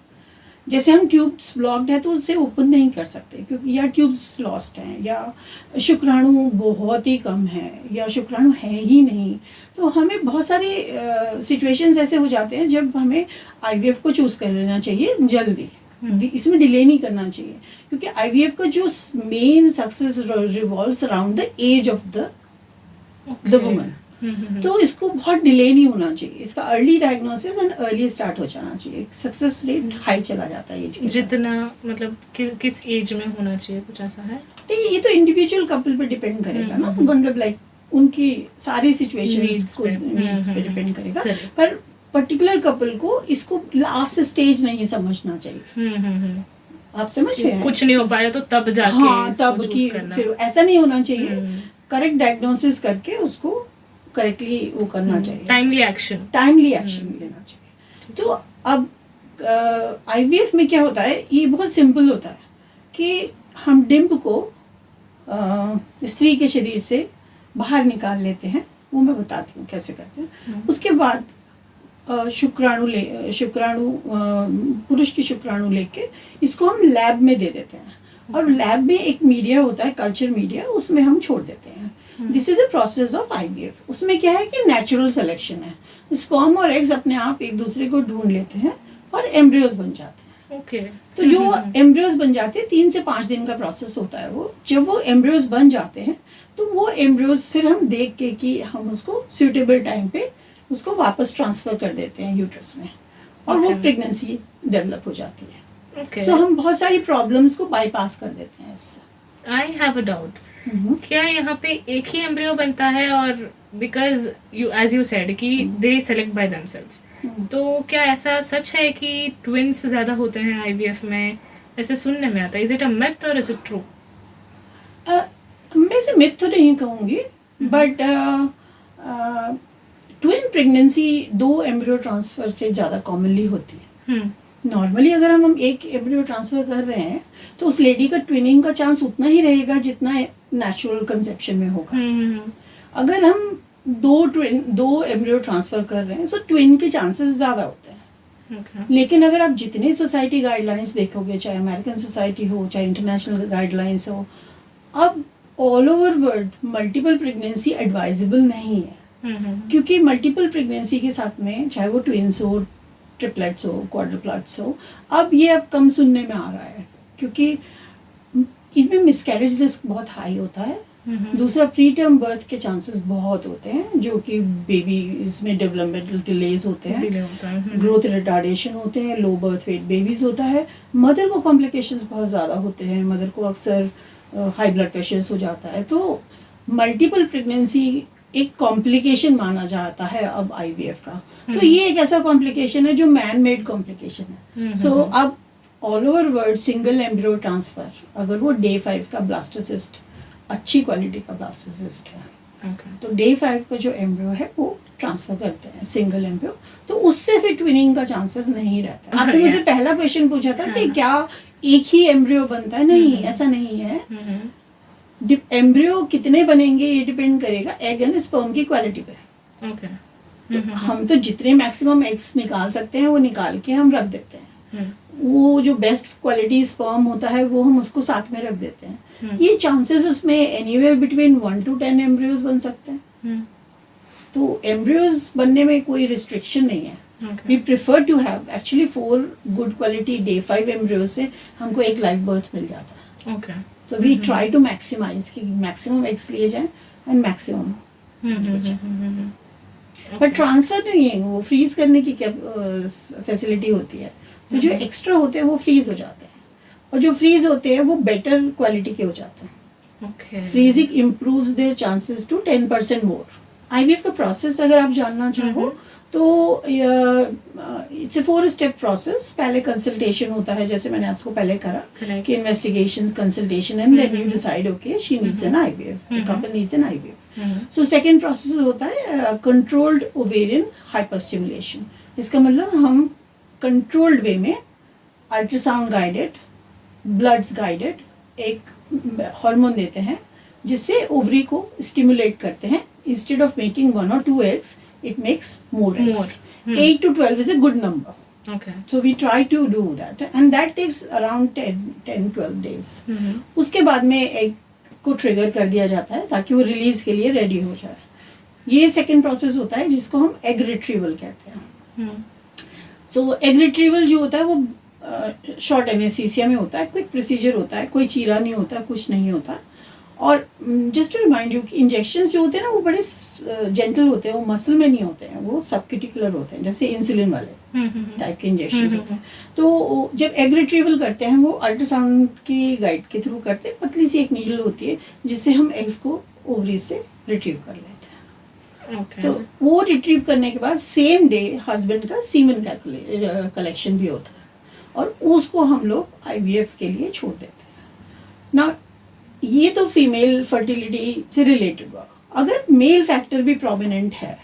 जैसे हम ट्यूब्स ब्लॉक्ड है तो उससे ओपन नहीं कर सकते, क्योंकि या ट्यूब्स लॉस्ट हैं, या शुक्राणु बहुत ही कम है, या शुक्राणु है ही नहीं। तो हमें बहुत सारे सिचुएशंस ऐसे हो जाते हैं जब हमें IVF को चूज कर लेना चाहिए जल्दी, इसमें डिले नहीं करना चाहिए, क्योंकि IVF का जो main success revolves around the age of the woman. तो इसको बहुत डिले नहीं होना चाहिए, इसका early diagnosis and early start हो जाना चाहिए, सक्सेस रेट हाई चला जाता है एज के साथ। जितना मतलब किस एज में होना चाहिए, कुछ ऐसा है? नहीं, ये तो इंडिविजुअल कपल पे डिपेंड करेगा ना, मतलब लाइक उनकी सारी सिचुएशंस को नीड्स पे डिपेंड करेगा, पर पर्टिकुलर कपल को इसको लास्ट स्टेज नहीं समझना चाहिए। आप समझ रहे हैं? कुछ नहीं हो पाया तो तब जाके हाँ, तब की फिर ऐसा नहीं होना चाहिए, करेक्ट डायग्नोसिस करके उसको करेक्टली वो करना चाहिए, टाइमली एक्शन लेना चाहिए। तो अब IVF में क्या होता है, ये बहुत सिंपल होता है कि हम डिंब को स्त्री के शरीर से बाहर निकाल लेते हैं, वो मैं बताती हूँ कैसे करते हैं। उसके बाद शुक्राणु पुरुष की शुक्राणु लेके इसको हम लैब में दे देते हैं, और लैब में एक मीडिया होता है, कल्चर मीडिया, उसमें हम छोड़ देते हैं। This is a process of IVF। उसमें क्या है कि नेचुरल सिलेक्शन है, स्पर्म और एग्स अपने आप एक दूसरे को ढूंढ लेते हैं और एम्ब्रियोज बन जाते हैं। ओके। तो जो एम्ब्रियोज बन जाते हैं, 3 से 5 दिन का प्रोसेस होता है वो। जब वो एम्ब्रियोज बन जाते हैं तो वो एम्ब्रियोज फिर हम देख के कि हम उसको सूटेबल टाइम पे उसको वापस ट्रांसफर कर देते हैं यूट्रस में, और वो प्रेगनेंसी डेवलप हो जाती है। सो हम बहुत सारी प्रॉब्लम्स को बाईपास कर देते हैं इससे। आई हैव अ डाउट, क्या यहाँ पे एक ही एम्ब्रियो बनता है, और because you as you said कि दे सेलेक्ट बाय देमसेल्व्स, तो क्या ऐसा सच है कि ट्विंस ज्यादा होते हैं IVF में? ऐसे सुनने में आता है, इज इट अ मिथ और इज इट ट्रू? मैं इसे मिथ तो नहीं कहूँगी, but twin pregnancy 2 embryo transfer से ज़्यादा कॉमनली होती है। नॉर्मली अगर हम एक एम्ब्रियो ट्रांसफर कर रहे हैं तो उस लेडी का ट्विनिंग का चांस उतना ही रहेगा जितना नेचुरल कंसेप्शन में होगा। अगर हम 2 एम्ब्रियो ट्रांसफर कर रहे हैं तो ट्विन के चांसेस ज़्यादा होते हैं। लेकिन अगर आप जितने सोसाइटी गाइडलाइंस देखोगे, चाहे अमेरिकन सोसाइटी हो, चाहे इंटरनेशनल गाइडलाइंस हो, अब all over world multiple pregnancy advisable नहीं है, क्योंकि मल्टीपल प्रेगनेंसी के साथ में चाहे वो ट्विन्स हो, ट्रिपलेट्स हो, क्वाड्रुप्लेट्स हो, अब ये अब कम सुनने में आ रहा है, क्योंकि इनमें मिसकैरेज रिस्क बहुत हाई होता है। दूसरा, प्री टर्म बर्थ के चांसेस बहुत होते हैं, जो कि बेबी इसमें डेवलपमेंटल डिलेज होते हैं, ग्रोथ रिटार्डेशन होते हैं, लो बर्थ वेट बेबीज होता है, मदर को कॉम्प्लिकेशंस बहुत ज़्यादा होते हैं, मदर को अक्सर हाई ब्लड प्रेशर हो जाता है। तो मल्टीपल प्रेगनेंसी एक कॉम्प्लिकेशन माना जाता है अब IVF का। तो ये एक ऐसा कॉम्प्लिकेशन है जो मैन मेड कॉम्प्लिकेशन है। सो अब all over world single embryo transfer, अगर वो डे 5 का ब्लास्टोसिस्ट, अच्छी क्वालिटी का ब्लास्टोसिस्ट है, तो डे 5 का जो एम्ब्रियो है वो ट्रांसफर करते हैं, सिंगल एम्ब्रियो, तो उससे फिर ट्विनिंग का चांसेस नहीं रहता। आपने मुझसे पहला क्वेश्चन पूछा था कि क्या एक ही एम्ब्रियो बनता है? नहीं, ऐसा नहीं है। एम्ब्रियो कितने बनेंगे ये डिपेंड करेगा एग एंड स्पर्म की क्वालिटी पे। तो हम तो जितने मैक्सिमम एग्स निकाल सकते हैं वो निकाल के हम रख देते हैं। वो जो बेस्ट क्वालिटी स्पर्म होता है वो हम उसको साथ में रख देते हैं। ये चांसेस उसमें एनीवेयर बिटवीन 1 to 10 एम्ब्रियोज बन सकते हैं। तो एम्ब्रियोज बनने में कोई रिस्ट्रिक्शन नहीं है। We prefer to have actually 4 good quality day 5 embryos से हमको एक लाइव बर्थ मिल जाता है। तो वी ट्राई टू मैक्सिमाइज कि मैक्सिमम एग्स लिए जाएं एंड मैक्सिमम, पर ट्रांसफर नहीं है, वो फ्रीज करने की फैसिलिटी होती है। तो जो एक्स्ट्रा होते हैं वो फ्रीज हो जाते हैं, और जो फ्रीज होते हैं वो बेटर क्वालिटी के हो जाते हैं. Freezing improves their chances to 10% more. IVF का प्रोसेस अगर आप जानना चाहो तो इट्स ए 4 स्टेप प्रोसेस. पहले कंसल्टेशन होता है, जैसे मैंने आपको पहले करा कि investigation, consultation, and then you decide okay she needs an IVF, the couple needs an IVF. So second process होता है कंट्रोल्ड ओवेरियन हाइपरस्टिमुलेशन. इसका मतलब हम कंट्रोल्ड वे में अल्ट्रासाउंड गाइडेड, ब्लड्स गाइडेड एक हार्मोन देते हैं जिससे ओवरी को स्टिमुलेट करते हैं. Instead of making 1 or 2 eggs, it makes more eggs. 8 to 12 is a good number. Okay. So we try to do that, and that takes around 10-12 days. उसके बाद में एग को ट्रिगर कर दिया जाता है ताकि वो रिलीज के लिए रेडी हो जाए. ये सेकेंड प्रोसेस होता है जिसको हम एग रिट्रीवल कहते हैं. सो एग रिट्रीवल जो होता है वो शॉर्ट एनेस्थीसिया में होता है. क्विक प्रोसीजर होता है, कोई चीरा नहीं होता, कुछ नहीं होता. और जस्ट टू रिमाइंड यू कि इंजेक्शंस जो होते हैं ना वो बड़े जेंटल होते हैं, वो मसल में नहीं होते हैं, वो सबक्यूटिकुलर होते हैं, जैसे इंसुलिन वाले टाइप के इंजेक्शन होते हैं. तो जब एग रिट्रीवल करते हैं वो अल्ट्रासाउंड की गाइड के थ्रू करते हैं. पतली सी एक नीडल होती है जिससे हम एग्स को ओवरीज से रिट्रीव कर लेते हैं. तो वो रिट्रीव करने के बाद सेम डे हस्बैंड का सीमन कलेक्शन भी होता है और उसको हम लोग आईवीएफ के लिए छोड़ देते हैं. ना ये तो फीमेल फर्टिलिटी से रिलेटेड हुआ. अगर मेल फैक्टर भी प्रोमिनेंट है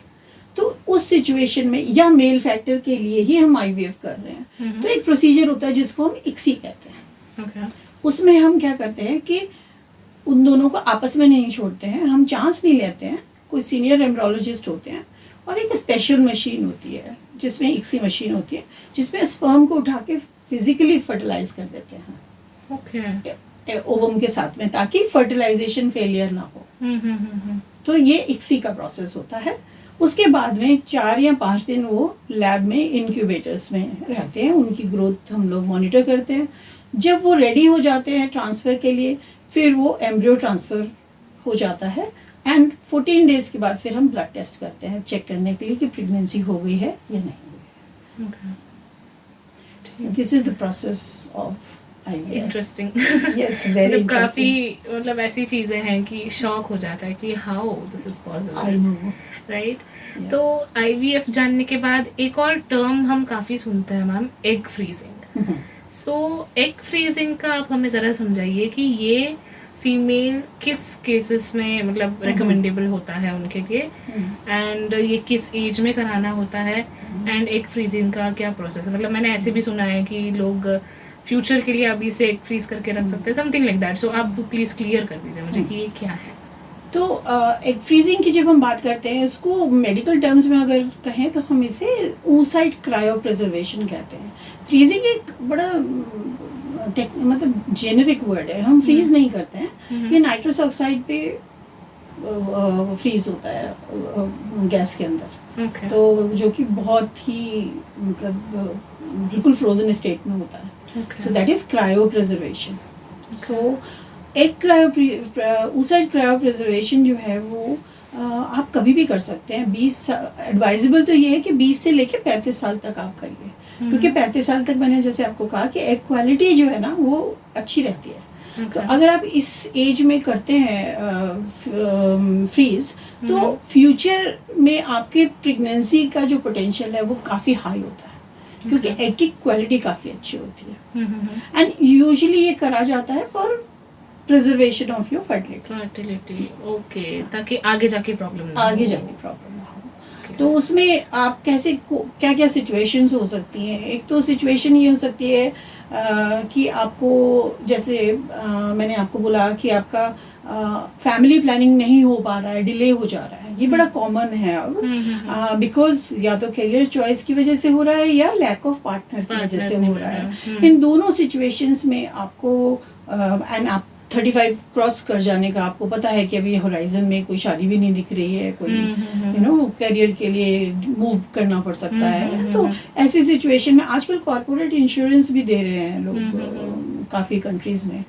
तो उस सिचुएशन में या मेल फैक्टर के लिए ही हम आईवीएफ कर रहे हैं तो एक प्रोसीजर होता है जिसको हम इक्सी कहते हैं. उसमें हम क्या करते हैं कि उन दोनों को आपस में नहीं छोड़ते हैं, हम चांस नहीं लेते हैं. कोई सीनियर एम्ब्रोलॉजिस्ट होते हैं और एक स्पेशल मशीन होती है जिसमें इक्सी मशीन होती है जिसमें स्पर्म को उठा के फिजिकली फर्टिलाइज कर देते हैं ओवम के साथ में, ताकि फर्टिलाइजेशन फेलियर ना हो. तो ये इक्सी का प्रोसेस होता है. उसके बाद में 4 या 5 दिन वो लैब में इंक्यूबेटर्स में रहते हैं. उनकी ग्रोथ हम लोग मॉनिटर करते हैं. जब वो रेडी हो जाते हैं ट्रांसफ़र के लिए फिर वो एम्ब्रियो ट्रांसफ़र हो जाता है. एंड 14 डेज के बाद फिर हम ब्लड टेस्ट करते हैं चेक करने के लिए कि प्रेगनेंसी हो गई है या नहीं हुई है. This is the process of interesting. Yes, very interesting. काफी मतलब ऐसी चीजें हैं कि शॉक हो जाता है कि how this is possible. I know. Right. तो आईवीएफ जानने के बाद एक और टर्म हम काफी सुनते हैं मैम, एग फ्रीजिंग. सो एग फ्रीजिंग का आप हमें जरा समझाइए कि ये फीमेल किस केसेस में मतलब रिकमेंडेबल होता है उनके लिए, एंड ये किस एज में कराना होता है, एंड एग फ्रीजिंग का क्या प्रोसेस है. मतलब मैंने ऐसे भी सुना है कि लोग फ्यूचर के लिए अभी से एग फ्रीज करके रख सकते हैं, समथिंग लाइक दैट. सो आप प्लीज क्लियर कर दीजिए मुझे कि ये क्या है. तो एग फ्रीजिंग की जब हम बात करते हैं इसको मेडिकल टर्म्स में अगर कहें तो हम इसे oocyte क्रायो प्रिजर्वेशन कहते हैं. फ्रीजिंग एक बड़ा मतलब जेनेरिक वर्ड है. हम फ्रीज नहीं करते हैं, ये नाइट्रस ऑक्साइड पे फ्रीज होता है गैस के अंदर. तो जो कि बहुत ही मतलब बिल्कुल फ्रोजन स्टेट में होता है. So that is cryopreservation. So एक oocyte cryopreservation जो है वो आप कभी भी कर सकते हैं. 20 एडवाइजेबल तो ये है कि 20 से लेके 35 साल तक आप करिए, क्योंकि 35 साल तक मैंने जैसे आपको कहा कि एग क्वालिटी जो है ना वो अच्छी रहती है. तो अगर आप इस एज में करते हैं फ्रीज तो फ्यूचर में आपके प्रेगनेंसी का जो पोटेंशियल है वो काफ़ी हाई होता है, क्योंकि एग की क्वालिटी काफ़ी अच्छी होती है. एंड यूजुअली ये करा जाता है for preservation of your fertility. Okay, ताकि आगे जाके प्रॉब्लम ना हो. तो उसमें आप कैसे क्या क्या सिचुएशंस हो सकती हैं. एक तो सिचुएशन ये हो सकती है कि आपको जैसे मैंने आपको बोला कि आपका फैमिली प्लानिंग नहीं हो पा रहा है, डिले हो जा रहा है. ये बड़ा कॉमन है अब, बिकॉज या तो करियर चॉइस की वजह से हो रहा है या लैक ऑफ पार्टनर की वजह से हो रहा है. इन दोनों सिचुएशंस में आपको एंड आप 35 क्रॉस कर जाने का आपको पता है कि अभी होराइजन में कोई शादी भी नहीं दिख रही है, कोई यू नो करियर के लिए मूव करना पड़ सकता है. तो ऐसी सिचुएशन में आजकल कॉर्पोरेट इंश्योरेंस भी दे रहे हैं लोग काफ़ी कंट्रीज में,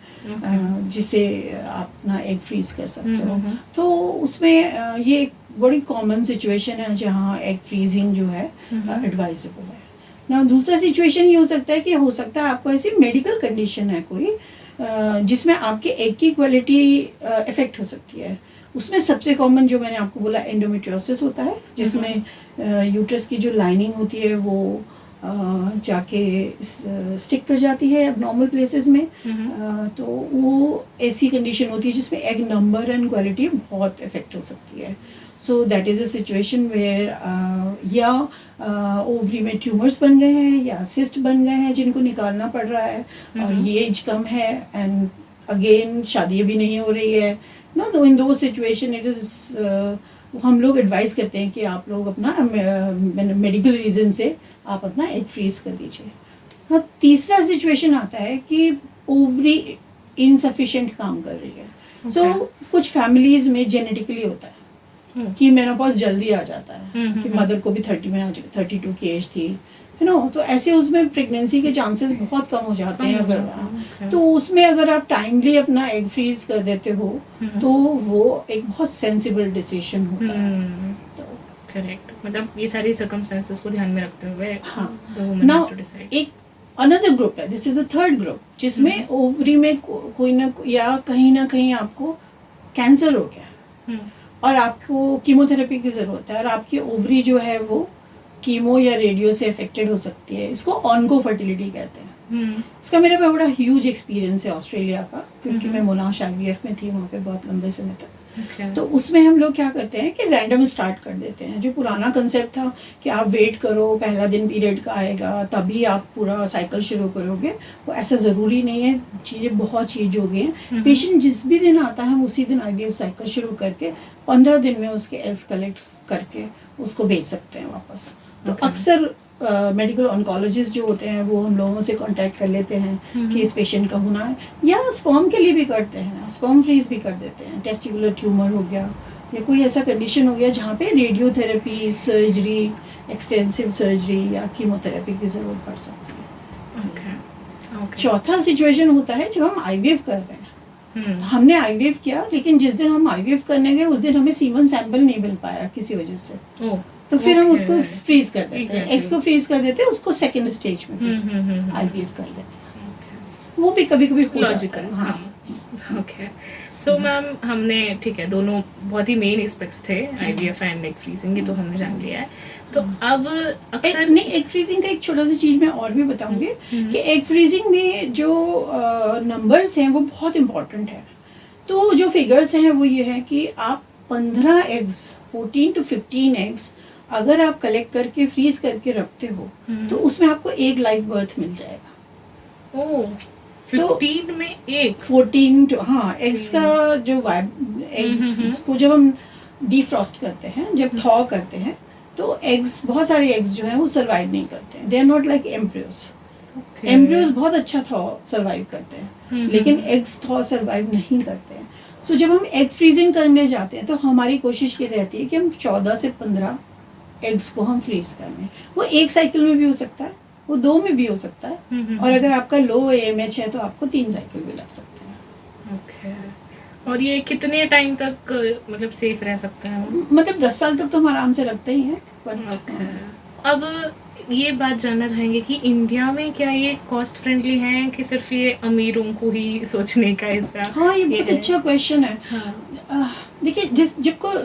जिससे आप ना एग फ्रीज कर सकते हो. तो उसमें ये एक बड़ी कॉमन सिचुएशन है जहाँ एग फ्रीजिंग जो है एडवाइजेबल है. ना दूसरा सिचुएशन ये हो सकता है कि हो सकता है आपको ऐसी मेडिकल कंडीशन है कोई जिसमें आपके एग की क्वालिटी इफेक्ट हो सकती है। उसमें सबसे कॉमन जो मैंने आपको बोला एंडोमेट्रियोसिस होता है, जिसमें यूट्रस की जो लाइनिंग होती है वो जाके स्टिक कर जाती है नॉर्मल प्लेसेस में। तो वो ऐसी कंडीशन होती है जिसमें एग नंबर एंड क्वालिटी बहुत इफेक्ट हो सकती है। So that is a situation where या ओवरी में ट्यूमर्स बन गए हैं या सिस्ट बन गए हैं जिनको निकालना पड़ रहा है, और ये एज कम है एंड अगेन शादी भी नहीं हो रही है ना, तो इन दो सिचुएशन इट इज़ हम लोग एडवाइस करते हैं कि आप लोग अपना मेडिकल रीज़न से आप अपना एग फ्रीज कर दीजिए। हाँ, तीसरा सिचुएशन आता है कि ओवरी इनसफिशिएंट काम कर रही है। सो कुछ फैमिलीज में जेनेटिकली होता है कि मेनोपॉज जल्दी आ जाता है, कि मदर को भी 30 में 32 की एज थी, यू नो, तो ऐसे उसमें प्रेगनेंसी के चांसेस बहुत कम हो जाते हैं। अगर तो उसमें अगर आप टाइमली अपना एग फ्रीज कर देते हो तो वो एक बहुत सेंसिबल डिसीजन होता है। तो करेक्ट, मतलब ये सारी सर्कमस्टेंसेस को ध्यान में रखते हुए नाउ एक अनदर ग्रुप है, this is the third group, जिसमें ओवरी में कोई ना या कहीं ना कहीं आपको कैंसर हो गया और आपको कीमोथेरेपी की जरूरत है, और आपकी ओवरी जो है वो कीमो या रेडियो से अफेक्टेड हो सकती है। इसको ऑनको फर्टिलिटी कहते हैं। इसका मेरे पे बड़ा ह्यूज एक्सपीरियंस है ऑस्ट्रेलिया का, क्योंकि मैं मोनाश IVF में थी वहाँ पे बहुत लंबे समय तक। तो उसमें हम लोग क्या करते हैं कि रैंडम स्टार्ट कर देते हैं। जो पुराना कंसेप्ट था कि आप वेट करो, पहला दिन पीरियड का आएगा तभी आप पूरा साइकिल शुरू करोगे, वो ऐसा ज़रूरी नहीं है। चीज़ें बहुत चेंज हो गई हैं। पेशेंट जिस भी दिन आता है हम उसी दिन IVF साइकिल शुरू करके 15 दिन में उसके एग्स कलेक्ट करके उसको भेज सकते हैं वापस। तो अक्सर मेडिकल ऑन्कोलॉजिस्ट जो होते हैं वो हम लोगों से कांटेक्ट कर लेते हैं कि इस पेशेंट का होना है, या स्पर्म के लिए भी करते हैं, स्पर्म फ्रीज भी कर देते हैं। टेस्टिकुलर ट्यूमर हो गया या कोई ऐसा कंडीशन हो गया जहाँ पे रेडियोथेरेपी, सर्जरी, एक्सटेंसिव सर्जरी या कीमोथेरेपी की ज़रूरत पड़ सकती है। चौथा सिचुएशन होता है जब हम IVF कर रहे हैं। हमने IVF किया, लेकिन जिस दिन हम IVF करने गए उस दिन हमें सीमन सैंपल नहीं मिल पाया किसी वजह से, तो फिर हम उसको फ्रीज कर देते हैं, एग्स को फ्रीज कर देते हैं, उसको सेकंड स्टेज में IVF कर देते हैं। वो भी कभी कभी लॉजिकल। हाँ, ओके। सो मैम, हमने ठीक है दोनों बहुत ही मेन एस्पेक्ट्स थे, IVF एंड एग फ्रीजिंग, ये तो हमने जान लिया है। तो अब अक्सर नहीं, एग फ्रीजिंग का एक छोटा सा चीज मैं और भी बताऊंगी कि एग फ्रीजिंग में जो नंबर्स हैं वो बहुत इंपॉर्टेंट है। तो जो फिगर्स हैं वो ये है कि आप 15 एग्स, 14 to 15 एग्स अगर आप कलेक्ट करके फ्रीज करके रखते हो तो उसमें आपको एक लाइव बर्थ मिल जाएगा। ओह, 15 में एक 14 to, हाँ, एग्स का जो एग्स को जब हम डीफ्रॉस्ट करते हैं, जब थॉ करते हैं, तो एग्स, बहुत सारे एग्स जो हैं वो सर्वाइव नहीं करते हैं। They are not like embryos. Embryos बहुत अच्छा थॉ सर्वाइव करते हैं, लेकिन एग्स थॉ सर्वाइव नहीं करते हैं। सो जब हम एग फ्रीजिंग करने जाते हैं तो हमारी कोशिश ये रहती है कि हम 14 से 15 एग्स को हम फ्रीज कर लें। वो एक साइकिल में भी हो सकता है, वो 2 में भी हो सकता है, और अगर आपका लो AMH है तो आपको 3 साइकिल भी लग सकते हैं। ओके। और ये कितने टाइम तक मतलब सेफ रह सकता है? मतलब 10 साल तक तो हम आराम से रखते ही हैं। अब ये बात जानना चाहेंगे कि इंडिया में क्या ये कॉस्ट फ्रेंडली है कि सिर्फ ये अमीरों को ही सोचने का इसका? हाँ, ये बहुत अच्छा क्वेश्चन है। हाँ। देखिए,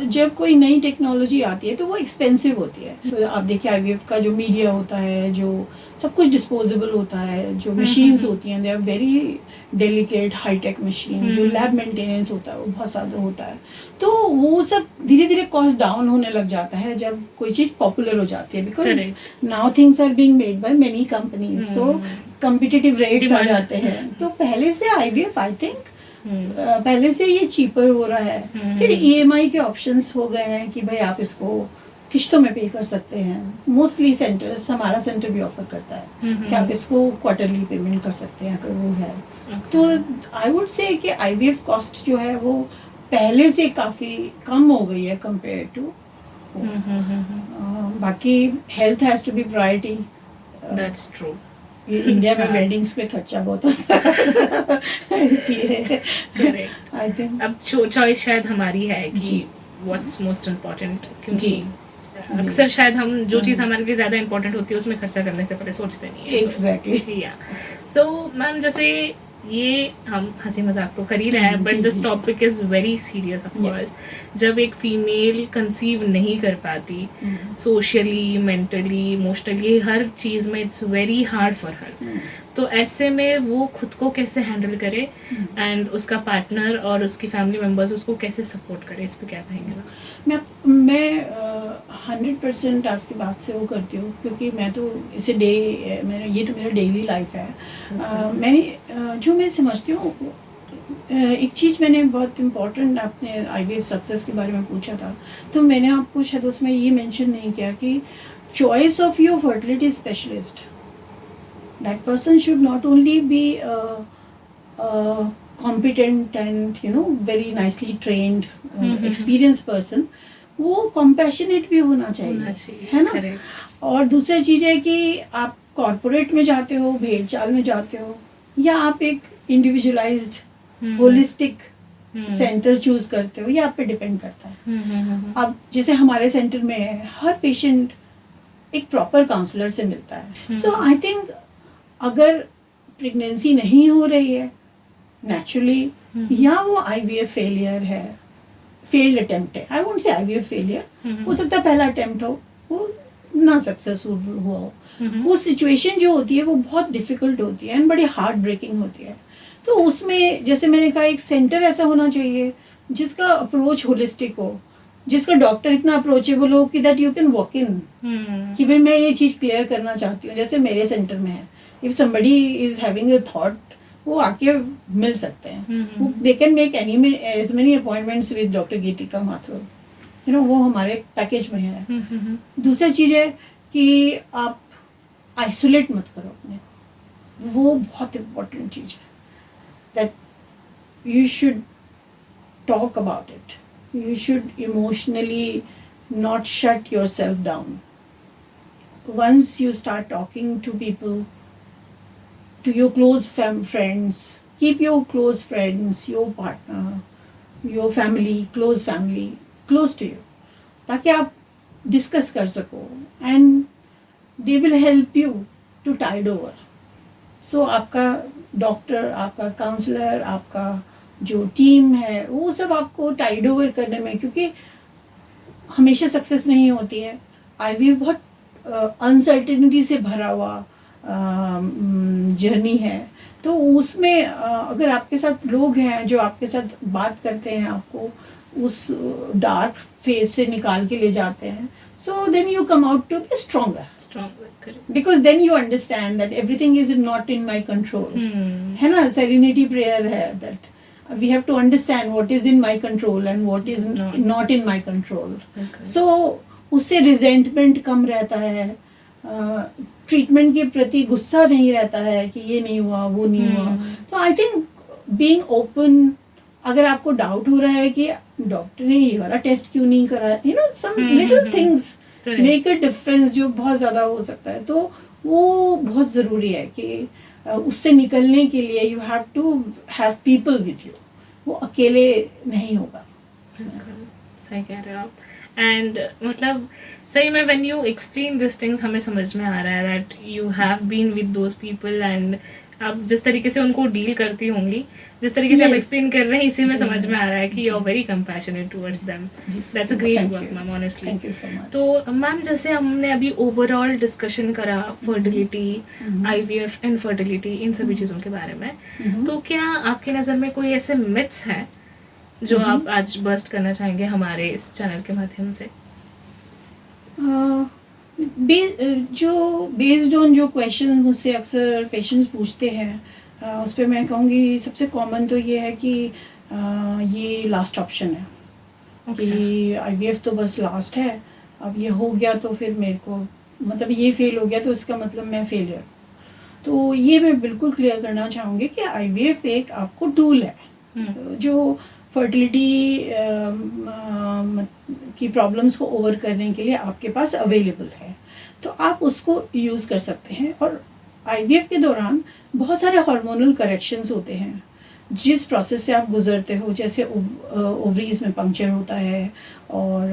जब कोई नई टेक्नोलॉजी आती है तो वो एक्सपेंसिव होती है। तो आप देखिए IVF का जो मीडिया होता है, जो सब कुछ डिस्पोजेबल होता है, जो मशीन्स होती हैं, they are very delicate high tech machine, जो लैब मेंटेनेंस होता है वो बहुत ज़्यादा होता है। तो वो सब धीरे धीरे कॉस्ट डाउन होने लग जाता है जब कोई चीज़ पॉपुलर हो जाती है, because now things are being made by many companies, so competitive rates आ जाते हैं। तो पहले से IVF आई थिंक पहले से ये चीपर हो रहा है। फिर EMI के ऑप्शंस हो गए हैं कि भाई आप इसको किश्तों में पे कर सकते हैं। मोस्टली सेंटर्स, हमारा सेंटर भी ऑफर करता है कि आप इसको क्वार्टरली पेमेंट कर सकते हैं अगर वो है। तो आई वुड से कि IVF कॉस्ट जो है वो पहले से काफ़ी कम हो गई है कंपेयर टू। बाकी health has to be priority. That's true. India में वेडिंग्स पे खर्चा बहुत होता है, इसलिए आई थिंक अब चॉइस शायद हमारी है कि व्हाट्स मोस्ट इम्पोर्टेंट, क्योंकि अक्सर शायद हम जो चीज़ हमारे लिए ज़्यादा इंपॉर्टेंट होती है उसमें खर्चा करने से पहले सोचते नहीं है। एग्जैक्टली। या सो मैम, जैसे ये हम हंसी मजाक तो कर ही रहे हैं, but this topic is very serious of course. जब एक फीमेल कंसीव नहीं कर पाती, सोशली, मेंटली, इमोशनली, हर चीज़ में it's very hard for her. तो ऐसे में वो खुद को कैसे हैंडल करे एंड उसका पार्टनर और उसकी फैमिली मेम्बर्स उसको कैसे सपोर्ट करे, इस पे क्या कहेंगे? मैं 100% आपकी बात से वो करती हूँ, क्योंकि मैं तो इसे ये तो मेरा डेली लाइफ है। मैंने जो मैं समझती हूँ, एक चीज़ मैंने बहुत इम्पोर्टेंट, आपने IVF सक्सेस के बारे में पूछा था, तो मैंने आपको शायद उसमें ये मेंशन नहीं किया कि choice of your fertility specialist, that person should not only be competent and very nicely trained experienced person, वो compassionate भी होना चाहिए, है ना? और दूसरी चीज़ है कि आप कॉर्पोरेट में जाते हो, भेड़ चाल में जाते हो, या आप एक इंडिविजुअलाइज्ड होलिस्टिक सेंटर चूज करते हो, ये आप पे डिपेंड करता है। अब जैसे हमारे सेंटर में हर पेशेंट एक प्रॉपर काउंसलर से मिलता है। सो आई थिंक अगर प्रेगनेंसी नहीं हो रही है नेचुरली, या वो IVF फेलियर है, फेल्ड अटेम्प्ट है, I won't say IVF failure, हो सकता है पहला अटेम्प्ट हो, वो ना सक्सेसफुल हुआ हो, वो सिचुएशन जो होती है वो बहुत डिफिकल्ट होती है एंड बड़ी हार्ट ब्रेकिंग होती है। तो उसमें जैसे मैंने कहा, एक सेंटर ऐसा होना चाहिए जिसका अप्रोच होलिस्टिक हो, जिसका डॉक्टर इतना अप्रोचेबल हो कि that you can walk in, कि भाई मैं ये चीज़ क्लियर करना चाहती हूँ। जैसे मेरे सेंटर में है, if somebody is having a thought, वो आके मिल सकते हैं, they can make as many appointments with doctor Geetika Mathur, वो हमारे पैकेज में है। दूसरी चीज़ है कि आप आइसोलेट मत करो अपने, वो बहुत इम्पोर्टेंट चीज़ है, that you should talk about it, you should emotionally not shut yourself down. Once you start talking to people, to your close friends, keep your close friends, your partner, your family, close to you, ताकि आप डिस्कस कर सको, and they will help you to tide over. So आपका डॉक्टर, आपका काउंसलर, आपका जो टीम है, वो सब आपको टाइड ओवर करने में, क्योंकि हमेशा सक्सेस नहीं होती है। IVF बहुत अनसर्टेनिटी से भरा हुआ जर्नी है, तो उसमें अगर आपके साथ लोग हैं जो आपके साथ बात करते हैं, आपको उस डार्क फेज से निकाल के ले जाते हैं, so then you come out to be stronger, because then you understand that everything is not in my control, है ना? सेरेनिटी प्रेयर है that we have to understand what is in my control and what is not in my control. So उससे resentment कम रहता है, ट्रीटमेंट के प्रति गुस्सा नहीं रहता है कि ये नहीं हुआ, वो नहीं हुआ। तो आई थिंक बीइंग ओपन, अगर आपको डाउट हो रहा है कि डॉक्टर ने ये वाला टेस्ट क्यों नहीं करा, some little things make a difference, जो बहुत ज़्यादा हो सकता है, तो वो बहुत ज़रूरी है कि उससे निकलने के लिए you have to have people with you, वो अकेले नहीं होगा। सही कह रहे हो आप। एंड मतलब सही में when you explain this things हमें समझ में आ रहा है that you have been with those people, and आप जिस तरीके से उनको डील करती होंगी, जिस तरीके से आप एक्सप्लेन कर रहे हैं, इसी में समझ में आ रहा है कि you are very compassionate towards them. That's a great work ma'am, honestly. Thank you so much. तो मैम, जैसे हमने अभी ओवरऑल डिस्कशन करा फर्टिलिटी, IVF, इनफर्टिलिटी, इन सभी चीज़ों के बारे में, तो क्या आपकी नज़र में कोई ऐसे मिथ्स हैं जो आप आज बस्ट करना चाहेंगे हमारे इस चैनल के माध्यम से? जो बेस्ड ऑन जो क्वेश्चन मुझसे अक्सर पेशेंट्स पूछते हैं, उस पर मैं कहूँगी सबसे कॉमन तो ये है कि ये लास्ट ऑप्शन है, कि IVF तो बस लास्ट है, अब ये हो गया तो फिर मेरे को मतलब ये फेल हो गया तो इसका मतलब मैं फेलियर। तो ये मैं बिल्कुल क्लियर करना चाहूँगी कि IVF एक आपको टूल है जो फर्टिलिटी की प्रॉब्लम्स को ओवर करने के लिए आपके पास अवेलेबल है, तो आप उसको यूज़ कर सकते हैं। और IVF के दौरान बहुत सारे हार्मोनल करेक्शंस होते हैं जिस प्रोसेस से आप गुजरते हो, जैसे ओवरीज में पंक्चर होता है और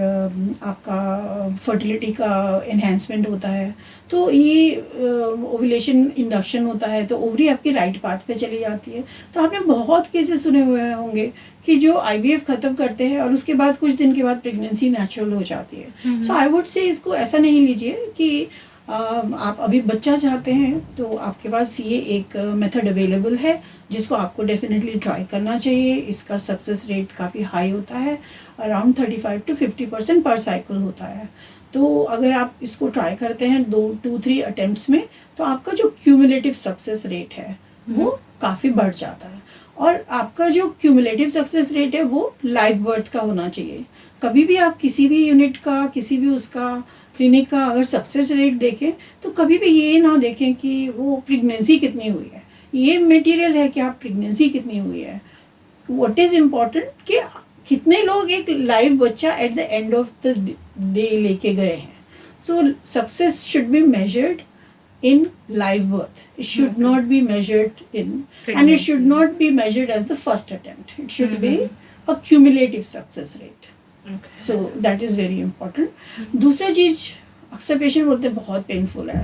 आपका फर्टिलिटी का एनहेंसमेंट होता है, तो ये ओव्यूलेशन इंडक्शन होता है, तो ओवरी आपकी राइट पाथ पे चली जाती है। तो आपने बहुत केसेस सुने हुए होंगे कि जो आईवीएफ ख़त्म करते हैं और उसके बाद कुछ दिन के बाद प्रेगनेंसी नेचुरल हो जाती है। सो आई वुड से इसको ऐसा नहीं लीजिए कि आप अभी बच्चा चाहते हैं, तो आपके पास ये एक मेथड अवेलेबल है जिसको आपको डेफिनेटली ट्राई करना चाहिए। इसका सक्सेस रेट काफ़ी हाई होता है, अराउंड 35 to 50% पर साइकिल होता है। तो अगर आप इसको ट्राई करते हैं 2-3 अटेम्प्ट्स में, तो आपका जो क्यूमुलेटिव सक्सेस रेट है वो काफ़ी बढ़ जाता है। और आपका जो क्यूमुलेटिव सक्सेस रेट है वो लाइव बर्थ का होना चाहिए। कभी भी आप किसी भी यूनिट का, किसी भी उसका क्लिनिक का अगर सक्सेस रेट देखें, तो कभी भी ये ना देखें कि वो प्रेगनेंसी कितनी हुई है। ये मटेरियल है कि आप प्रेगनेंसी कितनी हुई है। व्हाट इज़ इम्पोर्टेंट कि कितने लोग एक लाइव बच्चा at the end of the day लेके गए हैं। सो success should be measured in live birth. It should not be measured in, and it should not be measured as the first attempt. It should be a cumulative success rate. Okay. So that is very important. दूसरा चीज, अक्सर पेशेंट बोलते हैं बहुत पेनफुल है।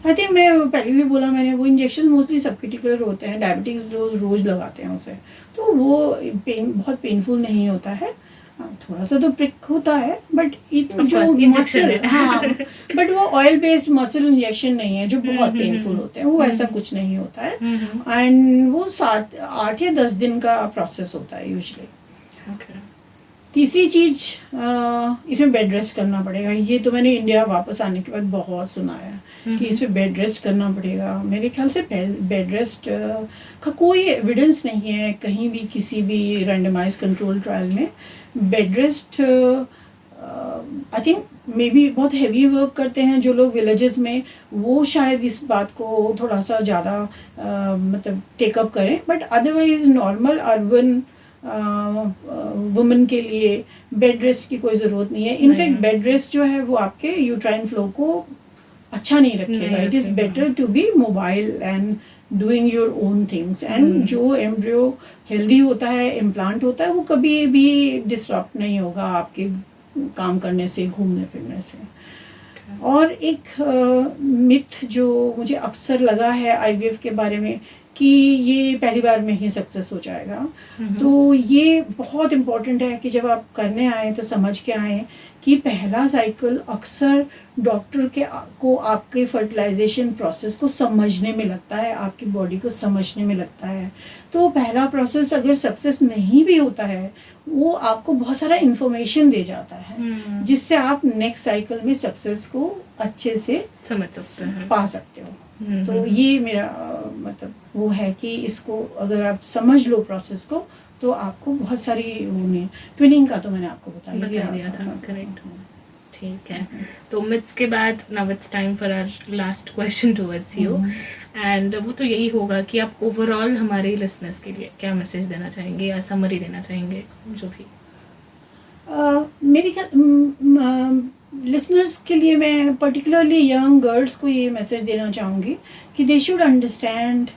आई थिंक मैं पहले भी बोला मैंने, वो इंजेक्शन मोस्टली सबक्यूटिकुलर होते हैं, डायबिटिक्स रोज लगाते हैं उसे, तो वो बहुत पेनफुल नहीं होता है। थोड़ा सा तो प्रिक होता है, बट जो मसल, हाँ, बट वो ऑयल बेस्ड मसल इंजेक्शन नहीं है जो बहुत पेनफुल होते हैं, वो ऐसा कुछ नहीं होता है। एंड वो 8 या 10 दिन का प्रोसेस होता है यूजुअली। तीसरी चीज, इसमें बेड रेस्ट करना पड़ेगा। ये तो मैंने इंडिया वापस आने के बाद बहुत सुना है कि इसमें बेड रेस्ट करना पड़ेगा। मेरे ख्याल से बेड रेस्ट का कोई एविडेंस नहीं है कहीं भी, किसी भी रैंडमाइज कंट्रोल ट्रायल में। Bed rest I think may be बहुत हैवी वर्क करते हैं जो लोग विलेजेस में, वो शायद इस बात को थोड़ा सा ज़्यादा मतलब टेकअप करें, but otherwise normal urban women के लिए बेड रेस्ट की कोई ज़रूरत नहीं है। इनफैक्ट बेड रेस्ट जो है वो आपके यूट्राइन फ्लो को अच्छा नहीं रखेगा। It is better to be mobile and doing your own things. And जो एम्ब्रियो हेल्दी होता है, इम्प्लांट होता है, वो कभी भी डिस्टर्ब नहीं होगा आपके काम करने से, घूमने फिरने से। और एक मिथ जो मुझे अक्सर लगा है आईवीएफ के बारे में कि ये पहली बार में ही सक्सेस हो जाएगा, तो ये बहुत इम्पोर्टेंट है कि जब आप करने आए तो समझ के आए कि पहला साइकिल अक्सर डॉक्टर को आपके फर्टिलाइजेशन प्रोसेस को समझने में लगता है, आपकी बॉडी को समझने में लगता है। तो पहला प्रोसेस अगर सक्सेस नहीं भी होता है, वो आपको बहुत सारा इन्फॉर्मेशन दे जाता है जिससे आप नेक्स्ट साइकिल में सक्सेस को अच्छे से समझ सकते हैं, पा सकते हो। तो ये मेरा मतलब वो है कि इसको अगर आप समझ लो प्रोसेस को, तो आपको बहुत सारी वो नहीं। ट्विनिंग का तो मैंने आपको बता दिया था। करेक्ट, ठीक है। तो मिथ्स के बाद now it's time for our last question towards you, and वो तो यही होगा कि आप ओवरऑल हमारे लिसनर्स के लिए क्या मैसेज देना चाहेंगे या समरी देना चाहेंगे, जो भी। मेरी लिसनर्स के लिए मैं पर्टिकुलरली यंग गर्ल्स को ये मैसेज देना चाहूँगी कि they should understand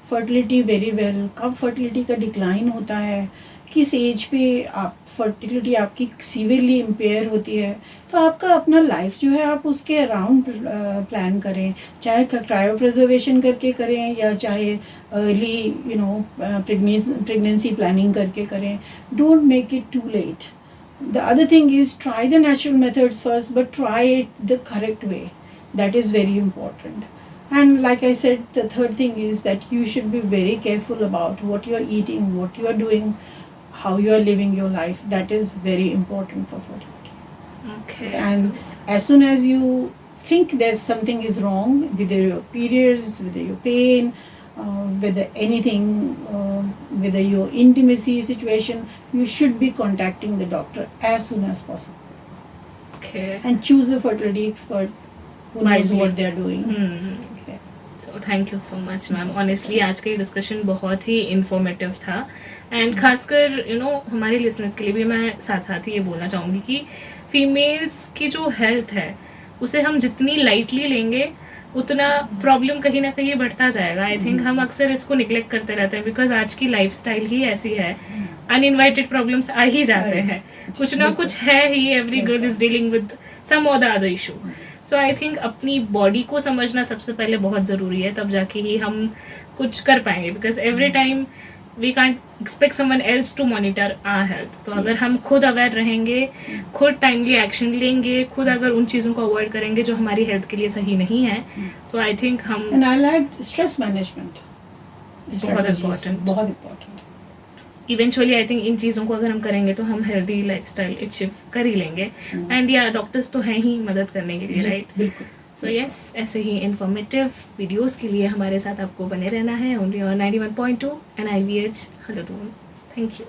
fertility very well. कब फर्टिलिटी का डिक्लाइन होता है, किस एज पे आप फर्टिलिटी आपकी सीवियरली इम्पेयर होती है, तो आपका अपना लाइफ जो है आप उसके अराउंड प्लान करें, चाहे क्रायो प्रिजर्वेशन करके करें या चाहे अर्ली प्रेगनेंसी प्लानिंग करके करें। Don't make it too late. The other thing is try the natural methods first, but try it the correct way. That is very important. And like I said, the third thing is that you should be very careful about what you are eating, what you are doing, how you are living your life. That is very important for fertility. Okay. And as soon as you think that something is wrong with your periods, with your pain, whether anything, whether your intimacy situation, you should be contacting the doctor as soon as possible. Okay. And choose a fertility expert who knows what they are doing. Okay. So thank you so much, ma'am. Honestly, आज का ये डिस्कशन बहुत ही इंफॉर्मेटिव था, एंड खासकर हमारे लिसनर्स के लिए भी मैं साथ साथ ही ये बोलना चाहूँगी कि फीमेल्स की जो हेल्थ है उसे हम जितनी लाइटली लेंगे उतना प्रॉब्लम कहीं ना कहीं बढ़ता जाएगा. आई थिंक हम अक्सर इसको निग्लेक्ट करते रहते हैं बिकॉज आज की लाइफस्टाइल ही ऐसी है. अनइनवाइटेड प्रॉब्लम्स आ ही जाते हैं, कुछ ना कुछ है ही. Every girl is dealing with some or the other issue. So I think अपनी बॉडी को समझना सबसे पहले बहुत ज़रूरी है, तब जाके ही हम कुछ कर पाएंगे. Because every time we can't expect someone else to monitor our health. तो अगर हम खुद अवेयर रहेंगे, खुद टाइमली एक्शन लेंगे, खुद अगर उन चीज़ों को अवॉइड करेंगे जो हमारी हेल्थ के लिए सही नहीं है, तो आई थिंक हम स्ट्रेस मैनेजमेंट बहुत important. Eventually I think in चीज़ों को अगर हम करेंगे तो हम हेल्दी लाइफस्टाइल अचीव कर ही लेंगे. एंड या डॉक्टर्स तो हैं ही मदद करने के लिए, राइट? बिल्कुल. सो यस, ऐसे ही इन्फॉर्मेटिव वीडियोस के लिए हमारे साथ आपको बने रहना है. Only on 91.2 NIVH Haldwani. Thank you.